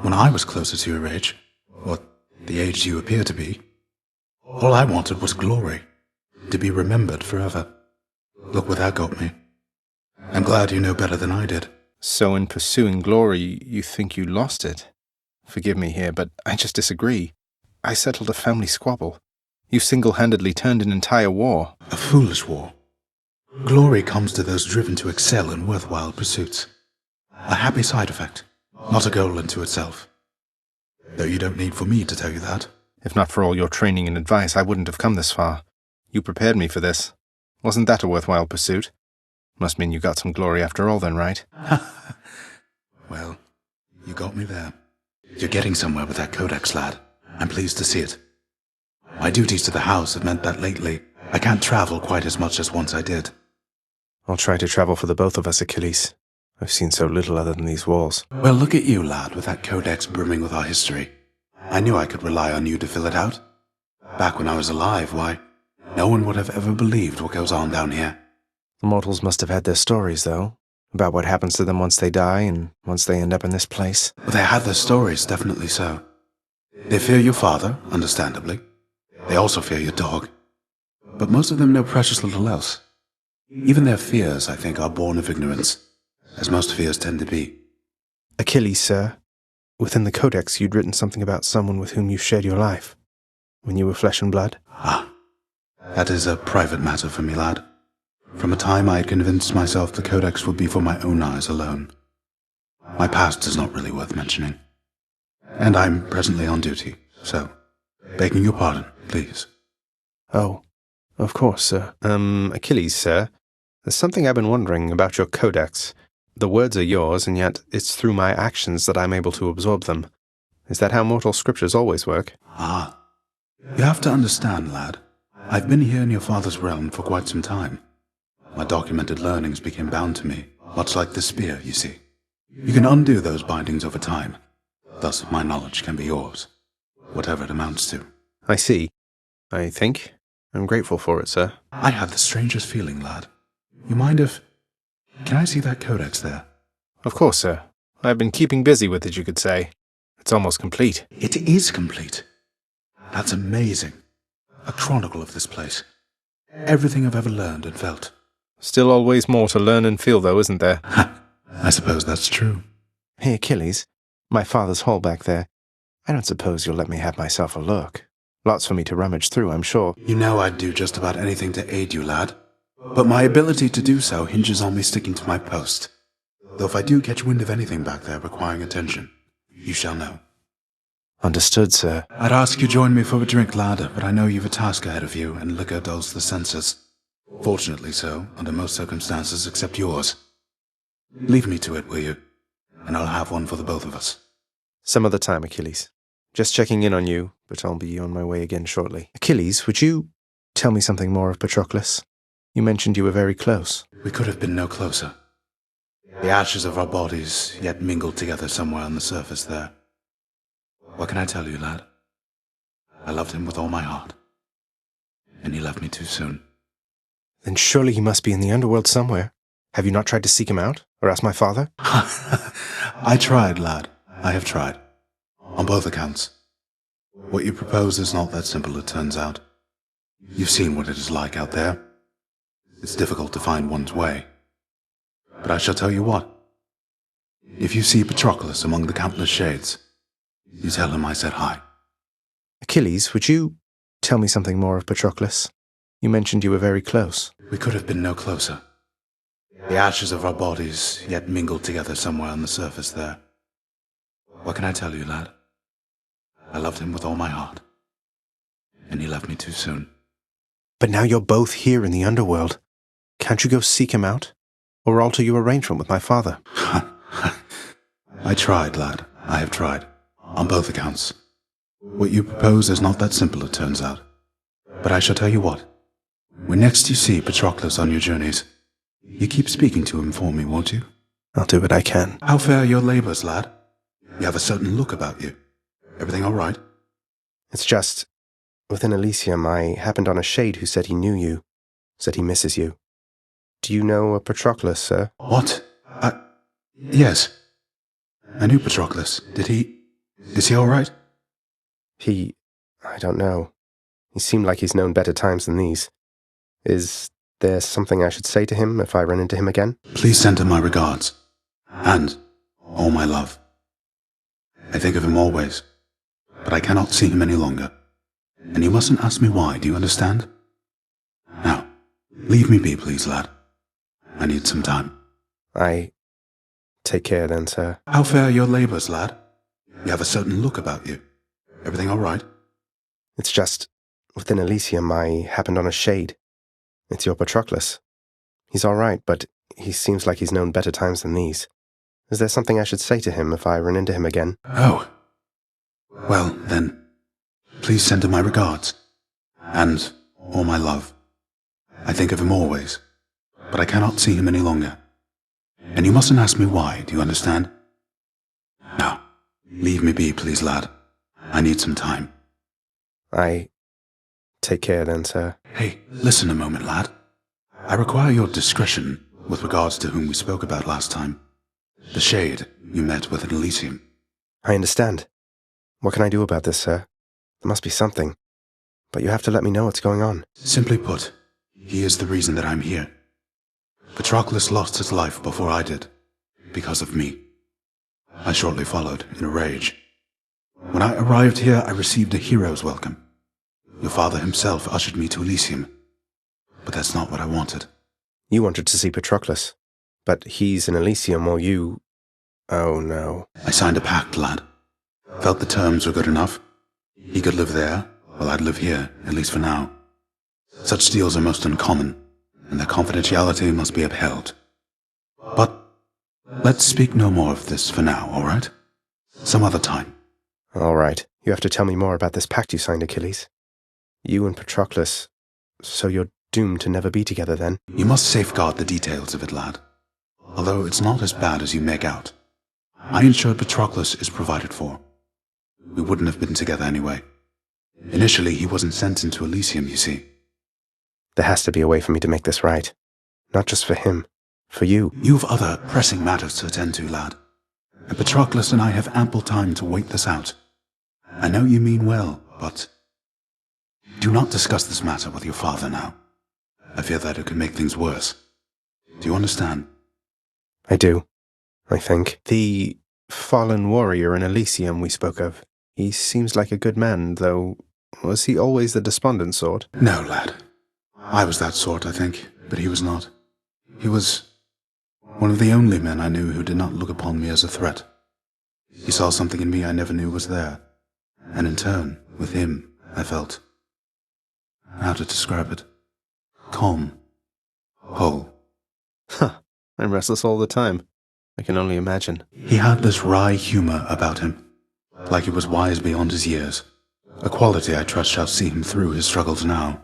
When I was closer to your age, or the age you appear to be, all I wanted was glory, to be remembered forever. Look where that got me. I'm glad you know better than I did. So in pursuing glory, you think you lost it? Forgive me here, but I just disagree. I settled a family squabble. You single-handedly turned an entire war. A foolish war. Glory comes to those driven to excel in worthwhile pursuits. A happy side effect, not a goal unto itself. Though you don't need for me to tell you that. If not for all your training and advice, I wouldn't have come this far. You prepared me for this. Wasn't that a worthwhile pursuit? Must mean you got some glory after all then, right? Well, you got me there. You're getting somewhere with that codex, lad. I'm pleased to see it. My duties to the house have meant that lately I can't travel quite as much as once I did. I'll try to travel for the both of us, Achilles. I've seen so little other than these walls. Well, look at you, lad, with that codex brimming with our history. I knew I could rely on you to fill it out. Back when I was alive, why, no one would have ever believed what goes on down here. The mortals must have had their stories, though, about what happens to them once they die and once they end up in this place. Well, they had their stories, definitely so. They fear your father, understandably. They also fear your dog. But most of them know precious little else. Even their fears, I think, are born of ignorance, as most fears tend to be. Achilles, sir, within the codex you'd written something about someone with whom you shared your life, when you were flesh and blood. Ah, that is a private matter for me, lad. From a time I had convinced myself the codex would be for my own eyes alone. My past is not really worth mentioning. And I'm presently on duty, so, begging your pardon, please. Oh, of course, sir. Achilles, sir, there's something I've been wondering about your codex. The words are yours, and yet it's through my actions that I'm able to absorb them. Is that how mortal scriptures always work? Ah, you have to understand, lad. I've been here in your father's realm for quite some time. My documented learnings became bound to me, much like the spear, you see. You can undo those bindings over time. Thus, my knowledge can be yours, whatever it amounts to. I see. I think. I'm grateful for it, sir. I have the strangest feeling, lad. You mind if... Can I see that codex there? Of course, sir. I've been keeping busy with it, you could say. It's almost complete. It is complete. That's amazing. A chronicle of this place. Everything I've ever learned and felt. Still always more to learn and feel, though, isn't there? I suppose that's true. Hey, Achilles, my father's hall back there. I don't suppose you'll let me have myself a look. Lots for me to rummage through, I'm sure. You know I'd do just about anything to aid you, lad. But my ability to do so hinges on me sticking to my post. Though if I do catch wind of anything back there requiring attention, you shall know. Understood, sir. I'd ask you join me for a drink, lad, but I know you've a task ahead of you, and liquor dulls the senses. Fortunately so, under most circumstances except yours. Leave me to it, will you? And I'll have one for the both of us. Some other time, Achilles. Just checking in on you, but I'll be on my way again shortly. Achilles, would you tell me something more of Patroclus? You mentioned you were very close. We could have been no closer. The ashes of our bodies yet mingled together somewhere on the surface there. What can I tell you, lad? I loved him with all my heart. And he left me too soon. Then surely he must be in the underworld somewhere. Have you not tried to seek him out, or ask my father? I tried, lad. I have tried. On both accounts. What you propose is not that simple, it turns out. You've seen what it is like out there. It's difficult to find one's way. But I shall tell you what. If you see Patroclus among the countless shades, You tell him I said hi. Achilles, would you tell me something more of Patroclus? You mentioned you were very close. We could have been no closer. The ashes of our bodies yet mingled together somewhere on the surface there. What can I tell you, lad? I loved him with all my heart. And he left me too soon. But now you're both here in the underworld. Can't you go seek him out? Or alter your arrangement with my father? I tried, lad. I have tried. On both accounts. What you propose is not that simple, it turns out. But I shall tell you what. When next you see Patroclus on your journeys, you keep speaking to him for me, won't you? I'll do what I can. How fare your labors, lad? You have a certain look about you. Everything all right? It's just, within Elysium, I happened on a shade who said he knew you, said he misses you. Do you know a Patroclus, sir? What? Yes. I knew Patroclus. Is he all right? I don't know. He seemed like he's known better times than these. Is there something I should say to him if I run into him again? Please send him my regards. And all my love. I think of him always, but I cannot see him any longer. And you mustn't ask me why, do you understand? Now, leave me be, please, lad. I need some time. Take care then, sir. How fare your labors, lad? You have a certain look about you. Everything all right? It's just, within Elysium, I happened on a shade. It's your Patroclus. He's all right, but he seems like he's known better times than these. Is there something I should say to him if I run into him again? Oh. Well, then, please send him my regards. And all my love. I think of him always, but I cannot see him any longer. And you mustn't ask me why, do you understand? Now, leave me be, please, lad. I need some time. Take care then, sir. Hey, listen a moment, lad. I require your discretion with regards to whom we spoke about last time. The shade you met with in Elysium. I understand. What can I do about this, sir? There must be something. But you have to let me know what's going on. Simply put, he is the reason that I'm here. Patroclus lost his life before I did, because of me. I shortly followed, in a rage. When I arrived here, I received a hero's welcome. Your father himself ushered me to Elysium. But that's not what I wanted. You wanted to see Patroclus, but he's in Elysium while you... Oh, no. I signed a pact, lad. Felt the terms were good enough. He could live there, while I'd live here, at least for now. Such deals are most uncommon, and their confidentiality must be upheld. But let's speak no more of this for now, all right? Some other time. All right. You have to tell me more about this pact you signed, Achilles. You and Patroclus... So you're doomed to never be together, then? You must safeguard the details of it, lad. Although it's not as bad as you make out. I ensured Patroclus is provided for. We wouldn't have been together anyway. Initially, he wasn't sent into Elysium, you see. There has to be a way for me to make this right. Not just for him. For you. You've other pressing matters to attend to, lad. And Patroclus and I have ample time to wait this out. I know you mean well, but... do not discuss this matter with your father now. I fear that it could make things worse. Do you understand? I do, I think. The fallen warrior in Elysium we spoke of. He seems like a good man, though. Was he always the despondent sort? No, lad. I was that sort, I think, but he was not. He was one of the only men I knew who did not look upon me as a threat. He saw something in me I never knew was there, and in turn, with him, I felt... how to describe it? Calm. Whole. Huh. I'm restless all the time. I can only imagine. He had this wry humor about him, like he was wise beyond his years, a quality I trust shall see him through his struggles now,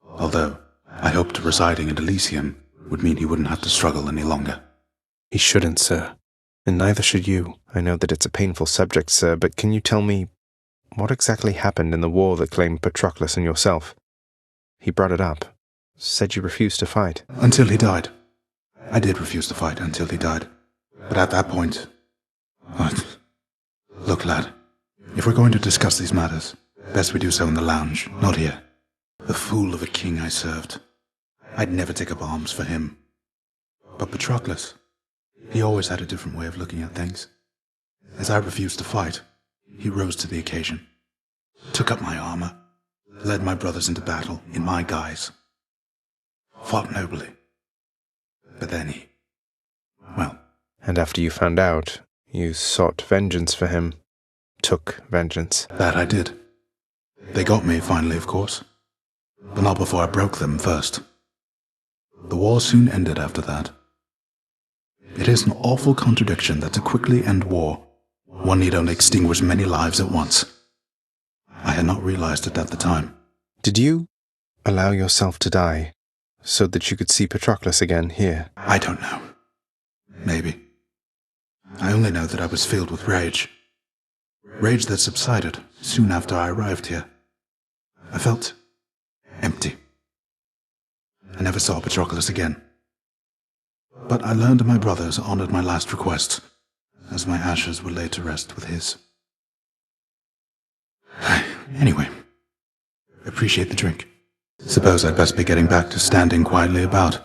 although I hoped residing in Elysium would mean he wouldn't have to struggle any longer. He shouldn't, sir. And neither should you. I know that it's a painful subject, sir, but can you tell me what exactly happened in the war that claimed Patroclus and yourself? He brought it up. Said you refused to fight. Until he died. I did refuse to fight until he died. But at that point... Look, lad, if we're going to discuss these matters, best we do so in the lounge, not here. The fool of a king I served. I'd never take up arms for him. But Patroclus, he always had a different way of looking at things. As I refused to fight, He rose to the occasion, took up my armor, led my brothers into battle in my guise, fought nobly. But then he... well... And after you found out, you sought vengeance for him. Took vengeance. That I did. They got me finally, of course. But not before I broke them first. The war soon ended after that. It is an awful contradiction that to quickly end war, one need only extinguish many lives at once. I had not realized it at the time. Did you allow yourself to die so that you could see Patroclus again here? I don't know. Maybe. I only know that I was filled with rage. Rage that subsided soon after I arrived here. I felt empty. I never saw Patroclus again. But I learned my brothers honored my last request, as my ashes were laid to rest with his. Anyway, appreciate the drink. Suppose I'd best be getting back to standing quietly about.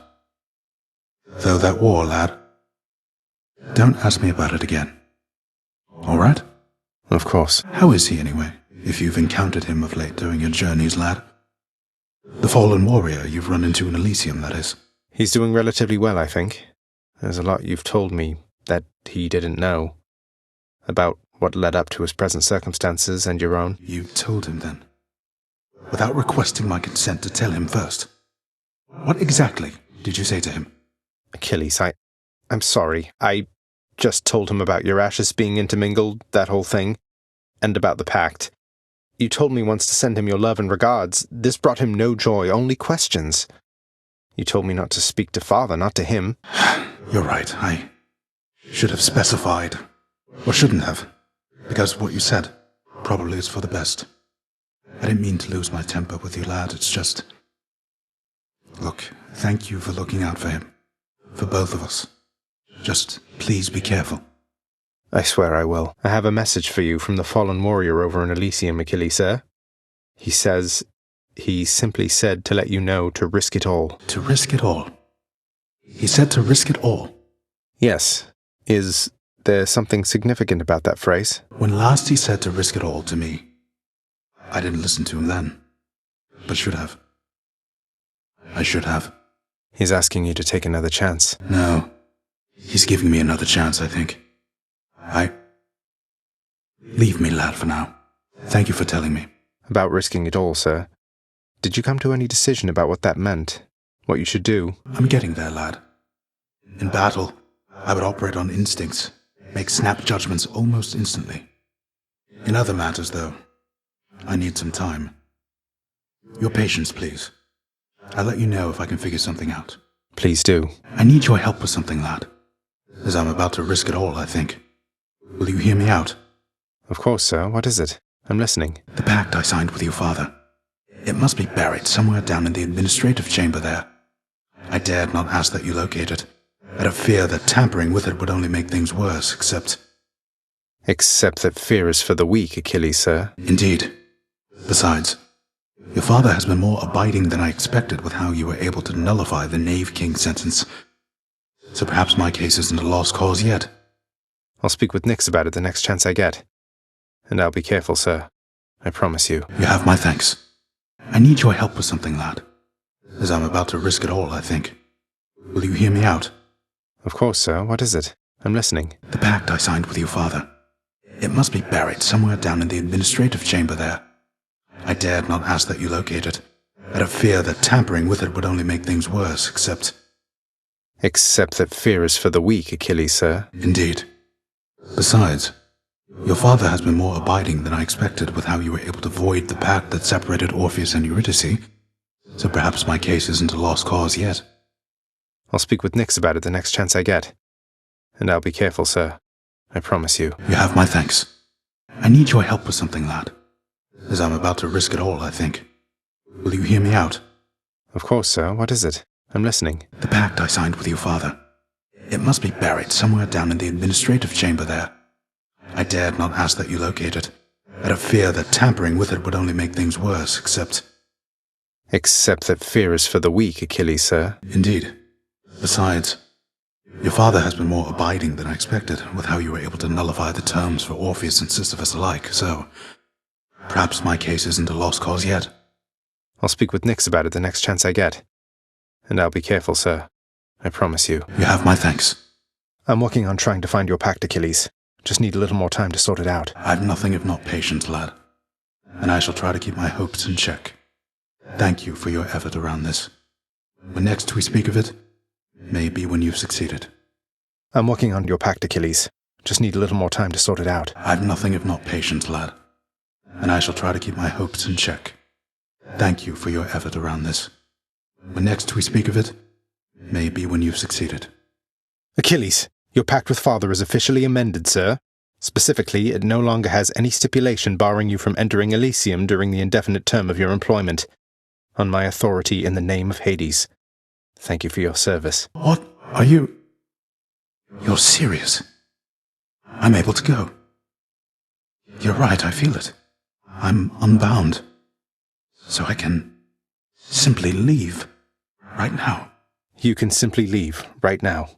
Though that war, lad, don't ask me about it again. All right? Of course. How is he, anyway, if you've encountered him of late during your journeys, lad? The fallen warrior you've run into in Elysium, that is. He's doing relatively well, I think. There's a lot you've told me that he didn't know. About what led up to his present circumstances and your own. You told him, then? Without requesting my consent to tell him first? What exactly did you say to him? Achilles, I'm sorry. I just told him about your ashes being intermingled, that whole thing, and about the pact. You told me once to send him your love and regards. This brought him no joy, only questions. You told me not to speak to father, not to him. You're right. I should have specified. Or shouldn't have. Because what you said probably is for the best. I didn't mean to lose my temper with you, lad. It's just... Look, thank you for looking out for him. For both of us. Just please be careful. I swear I will. I have a message for you from the fallen warrior over in Elysium, Achilles, sir. He simply said to let you know to risk it all. To risk it all? He said to risk it all? Yes. Is there something significant about that phrase? When last he said to risk it all to me, I didn't listen to him then, but should have. I should have. He's asking you to take another chance. No. He's giving me another chance, I think. Leave me, lad, for now. Thank you for telling me. About risking it all, sir. Did you come to any decision about what that meant? What you should do? I'm getting there, lad. In battle, I would operate on instincts, make snap judgments almost instantly. In other matters, though, I need some time. Your patience, please. I'll let you know if I can figure something out. Please do. I need your help with something, lad. As I'm about to risk it all, I think. Will you hear me out? Of course, sir. What is it? I'm listening. The pact I signed with your father. It must be buried somewhere down in the administrative chamber there. I dared not ask that you locate it, out of fear that tampering with it would only make things worse, except that fear is for the weak, Achilles, sir. Indeed. Besides, your father has been more abiding than I expected with how you were able to nullify the Knave King sentence. So perhaps my case isn't a lost cause yet. I'll speak with Nyx about it the next chance I get. And I'll be careful, sir. I promise you. You have my thanks. I need your help with something, lad. As I'm about to risk it all, I think. Will you hear me out? Of course, sir. What is it? I'm listening. The pact I signed with your father. It must be buried somewhere down in the administrative chamber there. I dared not ask that you locate it, out of fear that tampering with it would only make things worse, except that fear is for the weak, Achilles, sir. Indeed. Besides, your father has been more abiding than I expected with how you were able to void the pact that separated Orpheus and Eurydice, so perhaps my case isn't a lost cause yet. I'll speak with Nyx about it the next chance I get. And I'll be careful, sir. I promise you. You have my thanks. I need your help with something, lad. As I'm about to risk it all, I think. Will you hear me out? Of course, sir. What is it? I'm listening. The pact I signed with your father. It must be buried somewhere down in the administrative chamber there. I dared not ask that you locate it, out of fear that tampering with it would only make things worse, except that fear is for the weak, Achilles, sir. Indeed. Besides, Your father has been more abiding than I expected, with how you were able to nullify the terms for Orpheus and Sisyphus alike, so perhaps my case isn't a lost cause yet. I'll speak with Nyx about it the next chance I get. And I'll be careful, sir. I promise you. You have my thanks. I'm working on trying to find your pact, Achilles. Just need a little more time to sort it out. I've nothing if not patience, lad. And I shall try to keep my hopes in check. Thank you for your effort around this. When next we speak of it, may be when you've succeeded. I'm working on your pact, Achilles. Just need a little more time to sort it out. I've nothing if not patience, lad. And I shall try to keep my hopes in check. Thank you for your effort around this. When next we speak of it, may be when you've succeeded. Achilles, your pact with father is officially amended, sir. Specifically, it no longer has any stipulation barring you from entering Elysium during the indefinite term of your employment. On my authority in the name of Hades. Thank you for your service. What? Are you... You're serious? I'm able to go. You're right, I feel it. I'm unbound. So I can simply leave right now. You can simply leave right now.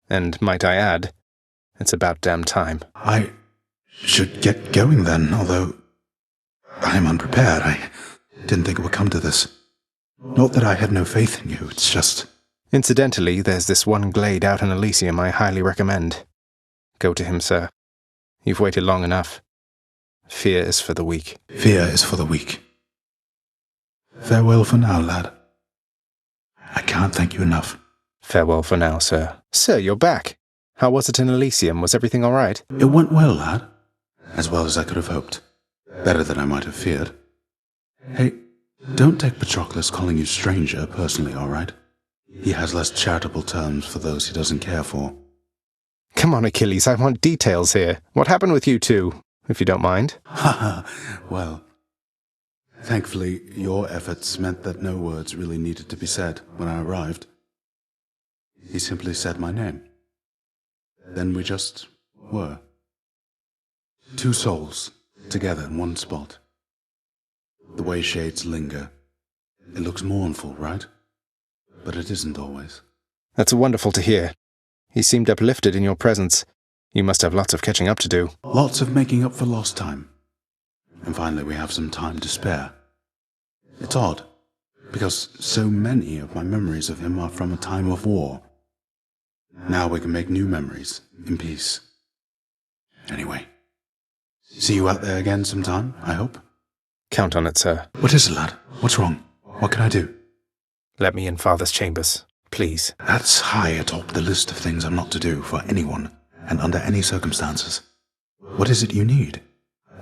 And might I add, it's about damn time. I should get going then, although I'm unprepared. I didn't think it would come to this. Not that I have no faith in you, it's just... Incidentally, there's this one glade out in Elysium I highly recommend. Go to him, sir. You've waited long enough. Fear is for the weak. Fear is for the weak. Farewell for now, lad. I can't thank you enough. Farewell for now, sir. Sir, you're back. How was it in Elysium? Was everything all right? It went well, lad. As well as I could have hoped. Better than I might have feared. Hey, don't take Patroclus calling you stranger personally, all right? He has less charitable terms for those he doesn't care for. Come on, Achilles, I want details here. What happened with you two, if you don't mind? Haha, well, thankfully, your efforts meant that no words really needed to be said when I arrived. He simply said my name. Then we just were. Two souls, together in one spot. The way shades linger. It looks mournful, right? But it isn't always. That's wonderful to hear. He seemed uplifted in your presence. You must have lots of catching up to do. Lots of making up for lost time. And finally we have some time to spare. It's odd, because so many of my memories of him are from a time of war. Now we can make new memories, in peace. Anyway, see you out there again sometime, I hope. Count on it, sir. What is it, lad? What's wrong? What can I do? Let me in father's chambers, please. That's high atop the list of things I'm not to do for anyone, and under any circumstances. What is it you need?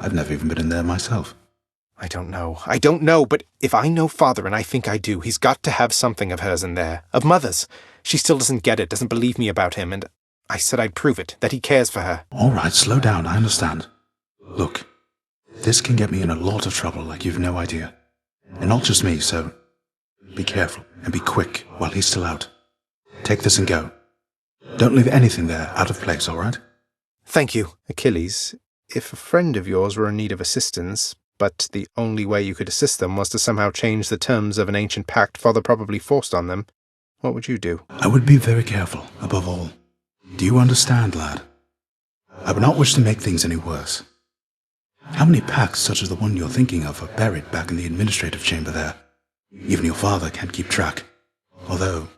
I've never even been in there myself. I don't know, but if I know father, and I think I do, he's got to have something of hers in there. Of mother's. She still doesn't get it, doesn't believe me about him, and I said I'd prove it, that he cares for her. All right, slow down, I understand. Look, this can get me in a lot of trouble like you've no idea. And not just me, so be careful and be quick while he's still out. Take this and go. Don't leave anything there out of place, all right? Thank you. Achilles, if a friend of yours were in need of assistance, but the only way you could assist them was to somehow change the terms of an ancient pact father probably forced on them, what would you do? I would be very careful, above all. Do you understand, lad? I would not wish to make things any worse. How many pacts such as the one you're thinking of are buried back in the administrative chamber there? Even your father can't keep track. Although,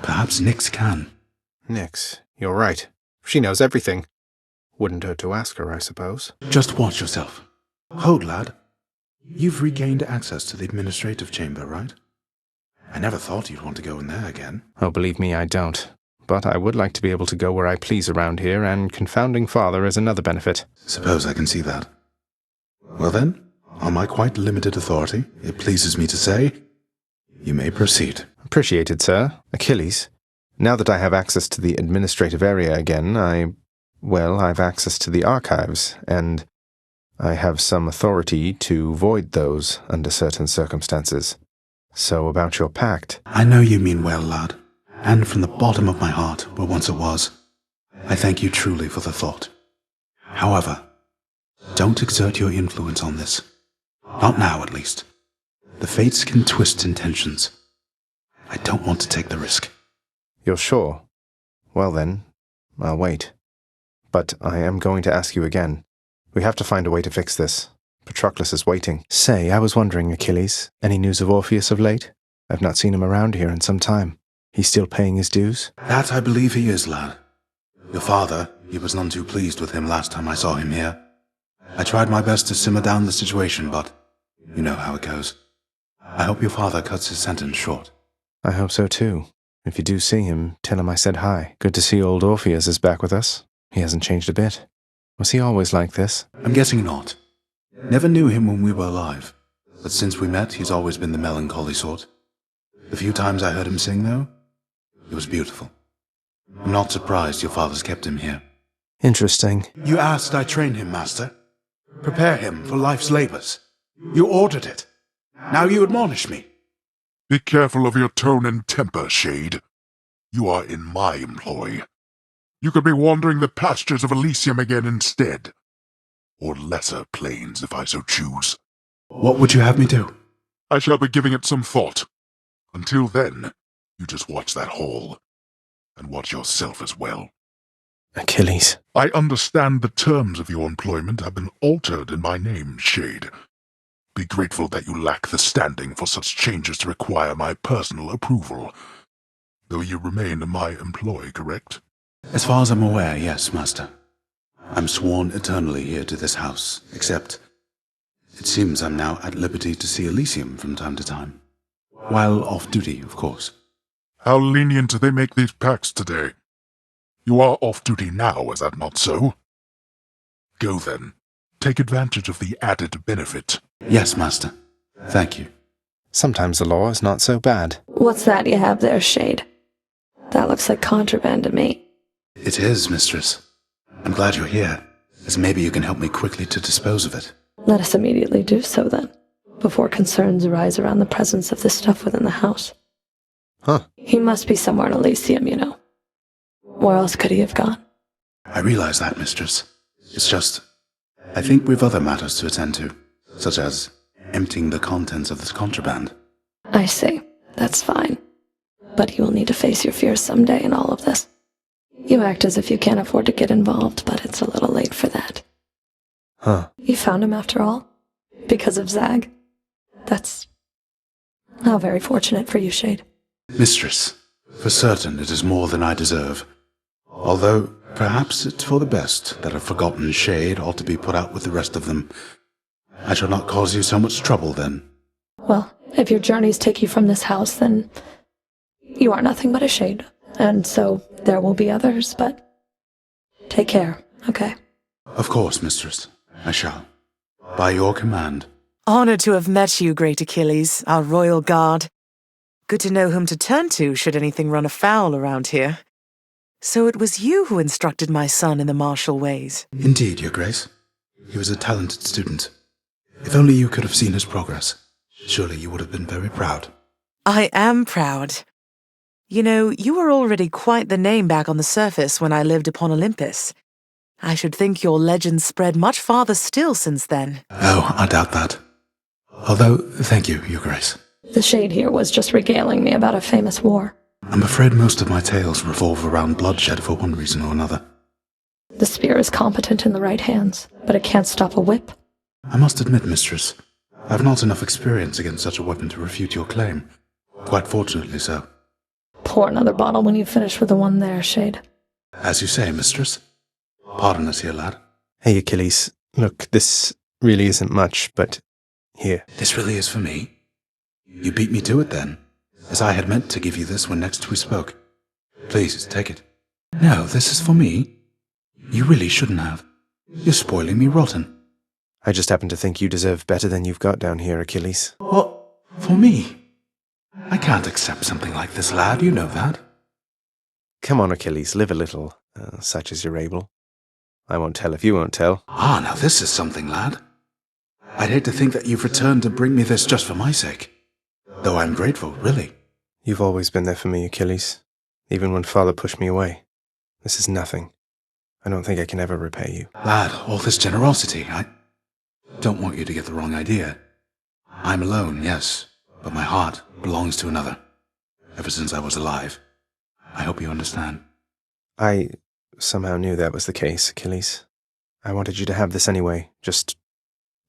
perhaps Nyx can. Nyx, you're right. She knows everything. Wouldn't hurt to ask her, I suppose. Just watch yourself. Hold, lad. You've regained access to the administrative chamber, right? I never thought you'd want to go in there again. Oh, believe me, I don't. But I would like to be able to go where I please around here, and confounding father is another benefit. Suppose I can see that. Well then, on my quite limited authority, it pleases me to say, you may proceed. Appreciated, sir. Achilles, now that I have access to the administrative area again, I've access to the archives, and I have some authority to void those under certain circumstances. So about your pact. I know you mean well, lad, and from the bottom of my heart, where once it was, I thank you truly for the thought. However, don't exert your influence on this. Not now, at least. The fates can twist intentions. I don't want to take the risk. You're sure? Well then, I'll wait. But I am going to ask you again. We have to find a way to fix this. Patroclus is waiting. Say, I was wondering, Achilles, any news of Orpheus of late? I've not seen him around here in some time. He's still paying his dues? That I believe he is, lad. Your father, he was none too pleased with him last time I saw him here. I tried my best to simmer down the situation, but you know how it goes. I hope your father cuts his sentence short. I hope so too. If you do see him, tell him I said hi. Good to see old Orpheus is back with us. He hasn't changed a bit. Was he always like this? I'm guessing not. Never knew him when we were alive, but since we met, he's always been the melancholy sort. The few times I heard him sing, though, it was beautiful. I'm not surprised your father's kept him here. Interesting. You asked I train him, master. Prepare him for life's labors. You ordered it. Now you admonish me. Be careful of your tone and temper, Shade. You are in my employ. You could be wandering the pastures of Elysium again instead. Or lesser plains, if I so choose. What would you have me do? I shall be giving it some thought. Until then, you just watch that hall. And watch yourself as well. Achilles. I understand the terms of your employment have been altered in my name, Shade. Be grateful that you lack the standing for such changes to require my personal approval. Though you remain in my employ, correct? As far as I'm aware, yes, master. I'm sworn eternally here to this house, except it seems I'm now at liberty to see Elysium from time to time. While off duty, of course. How lenient do they make these pacts today? You are off duty now, is that not so? Go then. Take advantage of the added benefit. Yes, master. Thank you. Sometimes the law is not so bad. What's that you have there, Shade? That looks like contraband to me. It is, mistress. I'm glad you're here, as maybe you can help me quickly to dispose of it. Let us immediately do so, then, before concerns arise around the presence of this stuff within the house. Huh. He must be somewhere in Elysium, you know. Where else could he have gone? I realize that, mistress. It's just, I think we've other matters to attend to, such as emptying the contents of this contraband. I see. That's fine. But you will need to face your fears someday in all of this. You act as if you can't afford to get involved, but it's a little late for that. Huh. You found him after all? Because of Zag? That's how very fortunate for you, Shade. Mistress, for certain it is more than I deserve. Although, perhaps it's for the best that a forgotten shade ought to be put out with the rest of them. I shall not cause you so much trouble, then. Well, if your journeys take you from this house, then you are nothing but a shade. And so there will be others, but take care, okay? Of course, mistress. I shall. By your command. Honored to have met you, great Achilles, our royal guard. Good to know whom to turn to should anything run afoul around here. So it was you who instructed my son in the martial ways. Indeed, your grace. He was a talented student. If only you could have seen his progress. Surely you would have been very proud. I am proud. You know, you were already quite the name back on the surface when I lived upon Olympus. I should think your legend spread much farther still since then. Oh, I doubt that. Although, thank you, your grace. The Shade here was just regaling me about a famous war. I'm afraid most of my tales revolve around bloodshed for one reason or another. The spear is competent in the right hands, but it can't stop a whip. I must admit, mistress, I've not enough experience against such a weapon to refute your claim. Quite fortunately so. Pour another bottle when you finish with the one there, Shade. As you say, mistress. Pardon us here, lad. Hey, Achilles. Look, this really isn't much, but here. This really is for me? You beat me to it, then, as I had meant to give you this when next we spoke. Please, take it. No, this is for me. You really shouldn't have. You're spoiling me rotten. I just happen to think you deserve better than you've got down here, Achilles. What? For me? I can't accept something like this, lad, you know that. Come on, Achilles, live a little, such as you're able. I won't tell if you won't tell. Ah, now this is something, lad. I'd hate to think that you've returned to bring me this just for my sake. Though I'm grateful, really. You've always been there for me, Achilles, even when Father pushed me away. This is nothing. I don't think I can ever repay you. Lad, all this generosity, I don't want you to get the wrong idea. I'm alone, yes, but my heart belongs to another. Ever since I was alive. I hope you understand. I somehow knew that was the case, Achilles. I wanted you to have this anyway. Just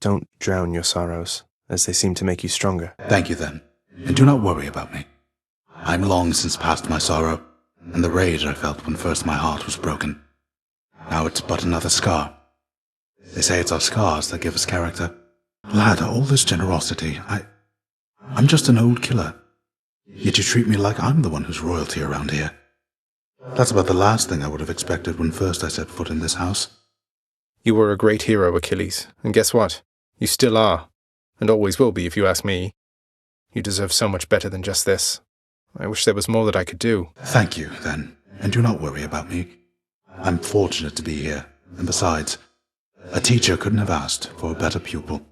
don't drown your sorrows, as they seem to make you stronger. Thank you then, and do not worry about me. I'm long since past my sorrow, and the rage I felt when first my heart was broken. Now it's but another scar. They say it's our scars that give us character. Lad, all this generosity, I'm just an old killer. Yet you treat me like I'm the one who's royalty around here. That's about the last thing I would have expected when first I set foot in this house. You were a great hero, Achilles, and guess what? You still are, and always will be if you ask me. You deserve so much better than just this. I wish there was more that I could do. Thank you, then, and do not worry about me. I'm fortunate to be here, and besides, a teacher couldn't have asked for a better pupil.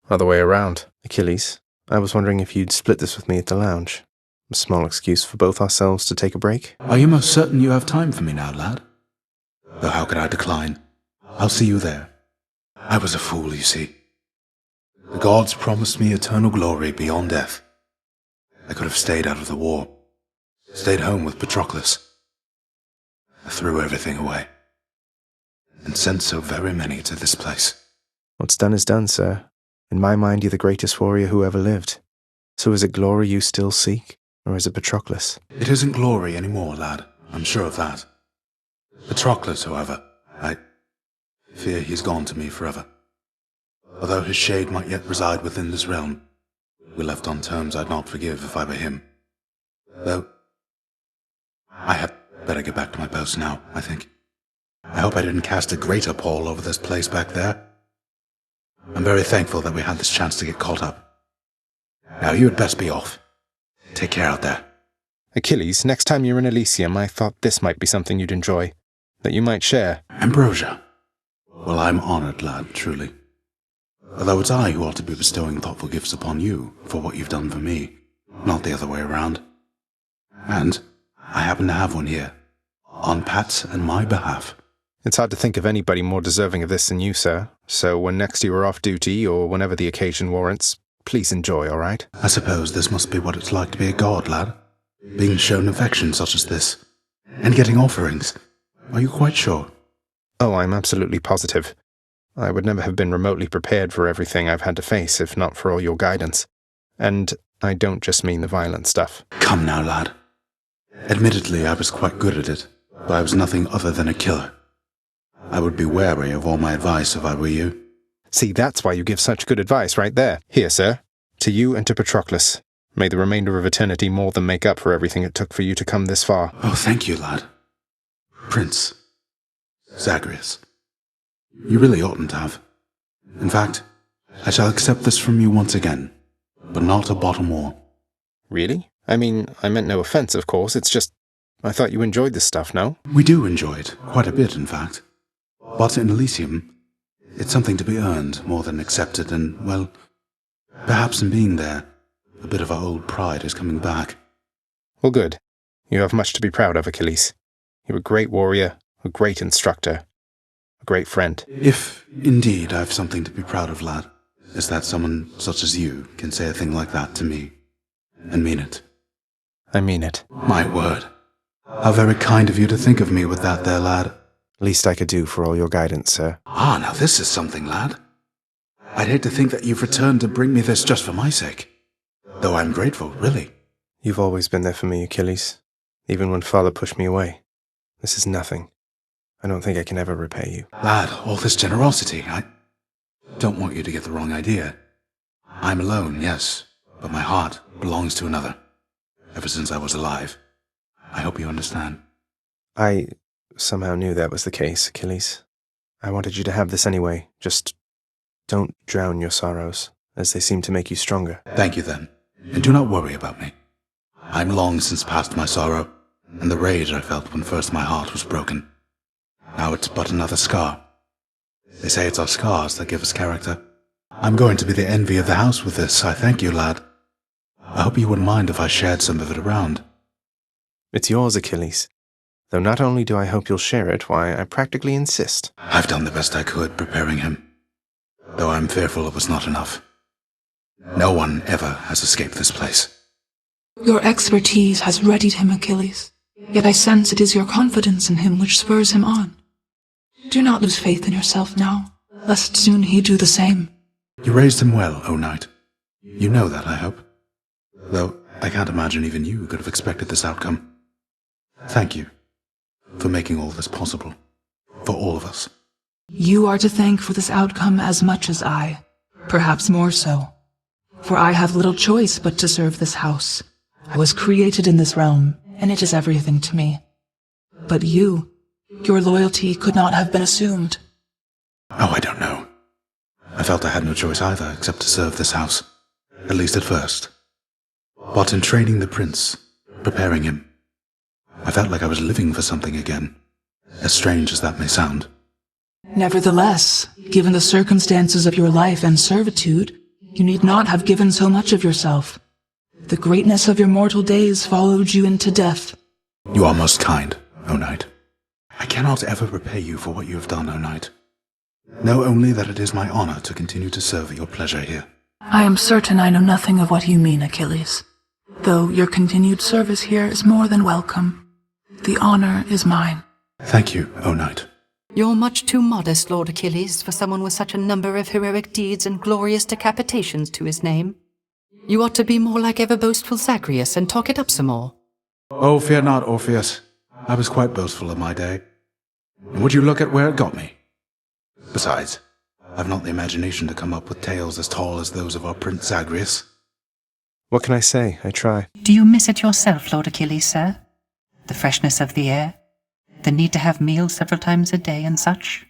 Other way around. Achilles, I was wondering if you'd split this with me at the lounge. A small excuse for both ourselves to take a break. Are you most certain you have time for me now, lad? Though how could I decline? I'll see you there. I was a fool, you see. The gods promised me eternal glory beyond death. I could have stayed out of the war, stayed home with Patroclus. I threw everything away, and sent so very many to this place. What's done is done, sir. In my mind, you're the greatest warrior who ever lived. So is it glory you still seek, or is it Patroclus? It isn't glory anymore, lad. I'm sure of that. Patroclus, however, I fear he's gone to me forever. Although his shade might yet reside within this realm, we left on terms I'd not forgive if I were him. Though, I had better get back to my post now, I think. I hope I didn't cast a greater pall over this place back there. I'm very thankful that we had this chance to get caught up. Now you had best be off. Take care out there. Achilles, next time you're in Elysium, I thought this might be something you'd enjoy. That you might share. Ambrosia. Well, I'm honored, lad, truly. Although it's I who ought to be bestowing thoughtful gifts upon you for what you've done for me, not the other way around. And I happen to have one here, on Pat's and my behalf. It's hard to think of anybody more deserving of this than you, sir. So when next you are off duty, or whenever the occasion warrants, please enjoy, all right? I suppose this must be what it's like to be a god, lad. Being shown affection such as this. And getting offerings. Are you quite sure? Oh, I'm absolutely positive. I would never have been remotely prepared for everything I've had to face if not for all your guidance. And I don't just mean the violent stuff. Come now, lad. Admittedly, I was quite good at it, but I was nothing other than a killer. I would be wary of all my advice if I were you. See, that's why you give such good advice right there. Here, sir. To you and to Patroclus. May the remainder of eternity more than make up for everything it took for you to come this far. Oh, thank you, lad. Prince. Zagreus. You really oughtn't to have. In fact, I shall accept this from you once again, but not a bottle more. Really? I mean, I meant no offense, of course. It's just, I thought you enjoyed this stuff, no? We do enjoy it, quite a bit, in fact. But in Elysium, it's something to be earned more than accepted, and, well, perhaps in being there, a bit of our old pride is coming back. Well, good. You have much to be proud of, Achilles. You're a great warrior, a great instructor, a great friend. If, indeed, I've something to be proud of, lad, is that someone such as you can say a thing like that to me, and mean it. I mean it. My word. How very kind of you to think of me with that there, lad. Least I could do for all your guidance, sir. Ah, now this is something, lad. I'd hate to think that you've returned to bring me this just for my sake. Though I'm grateful, really. You've always been there for me, Achilles. Even when Father pushed me away. This is nothing. I don't think I can ever repay you. Lad, all this generosity, I don't want you to get the wrong idea. I'm alone, yes, but my heart belongs to another. Ever since I was alive. I hope you understand. I somehow knew that was the case, Achilles. I wanted you to have this anyway. Just don't drown your sorrows, as they seem to make you stronger. Thank you, then, and do not worry about me. I'm long since past my sorrow, and the rage I felt when first my heart was broken. Now it's but another scar. They say it's our scars that give us character. I'm going to be the envy of the house with this, I thank you, lad. I hope you wouldn't mind if I shared some of it around. It's yours, Achilles. Though not only do I hope you'll share it, why, I practically insist. I've done the best I could preparing him, though I'm fearful it was not enough. No one ever has escaped this place. Your expertise has readied him, Achilles. Yet I sense it is your confidence in him which spurs him on. Do not lose faith in yourself now, lest soon he do the same. You raised him well, O knight. You know that, I hope. Though I can't imagine even you could have expected this outcome. Thank you for making all this possible, for all of us. You are to thank for this outcome as much as I, perhaps more so. For I have little choice but to serve this house. I was created in this realm, and it is everything to me. But your loyalty could not have been assumed. Oh, I don't know. I felt I had no choice either except to serve this house, at least at first. But in training the prince, preparing him, I felt like I was living for something again, as strange as that may sound. Nevertheless, given the circumstances of your life and servitude, you need not have given so much of yourself. The greatness of your mortal days followed you into death. You are most kind, O knight. I cannot ever repay you for what you have done, O knight. Know only that it is my honor to continue to serve at your pleasure here. I am certain I know nothing of what you mean, Achilles. Though your continued service here is more than welcome. The honor is mine. Thank you, O knight. You're much too modest, Lord Achilles, for someone with such a number of heroic deeds and glorious decapitations to his name. You ought to be more like ever-boastful Zagreus and talk it up some more. Oh, fear not, Orpheus. I was quite boastful of my day. And would you look at where it got me? Besides, I've not the imagination to come up with tales as tall as those of our Prince Zagreus. What can I say? I try. Do you miss it yourself, Lord Achilles, sir? The freshness of the air? The need to have meals several times a day and such?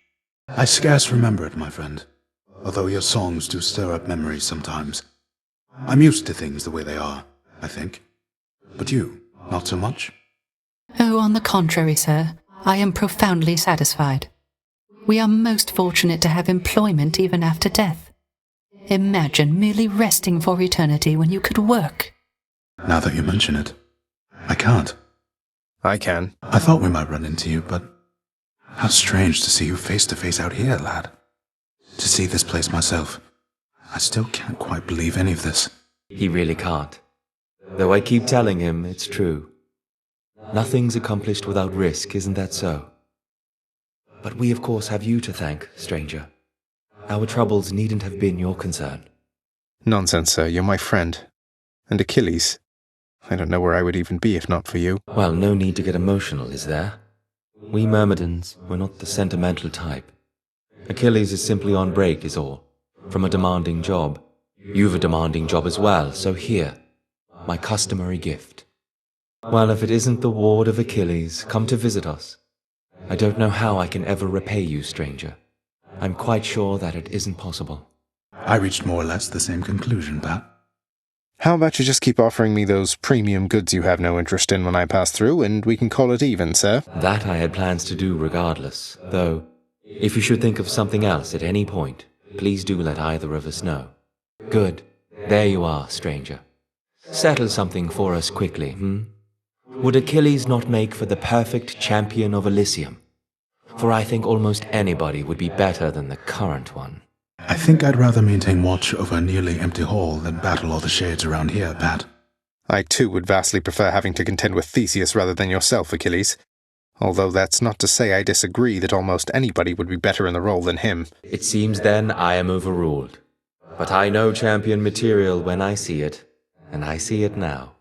I scarce remember it, my friend, although your songs do stir up memories sometimes. I'm used to things the way they are, I think. But you, not so much? Oh, on the contrary, sir. I am profoundly satisfied. We are most fortunate to have employment even after death. Imagine merely resting for eternity when you could work. Now that you mention it, I can't. I can. I thought we might run into you, but how strange to see you face to face out here, lad. To see this place myself. I still can't quite believe any of this. He really can't. Though I keep telling him it's true. Nothing's accomplished without risk, isn't that so? But we of course have you to thank, stranger. Our troubles needn't have been your concern. Nonsense, sir. You're my friend. And Achilles. I don't know where I would even be if not for you. Well, no need to get emotional, is there? We Myrmidons, we're not the sentimental type. Achilles is simply on break, is all. From a demanding job. You've a demanding job as well, so here, my customary gift. Well, if it isn't the ward of Achilles, come to visit us. I don't know how I can ever repay you, stranger. I'm quite sure that it isn't possible. I reached more or less the same conclusion, Pat. How about you just keep offering me those premium goods you have no interest in when I pass through, and we can call it even, sir? That I had plans to do regardless, though, if you should think of something else at any point, please do let either of us know. Good. There you are, stranger. Settle something for us quickly, Would Achilles not make for the perfect champion of Elysium? For I think almost anybody would be better than the current one. I think I'd rather maintain watch over a nearly empty hall than battle all the shades around here, Pat. I too would vastly prefer having to contend with Theseus rather than yourself, Achilles. Although that's not to say I disagree that almost anybody would be better in the role than him. It seems then I am overruled. But I know champion material when I see it, and I see it now.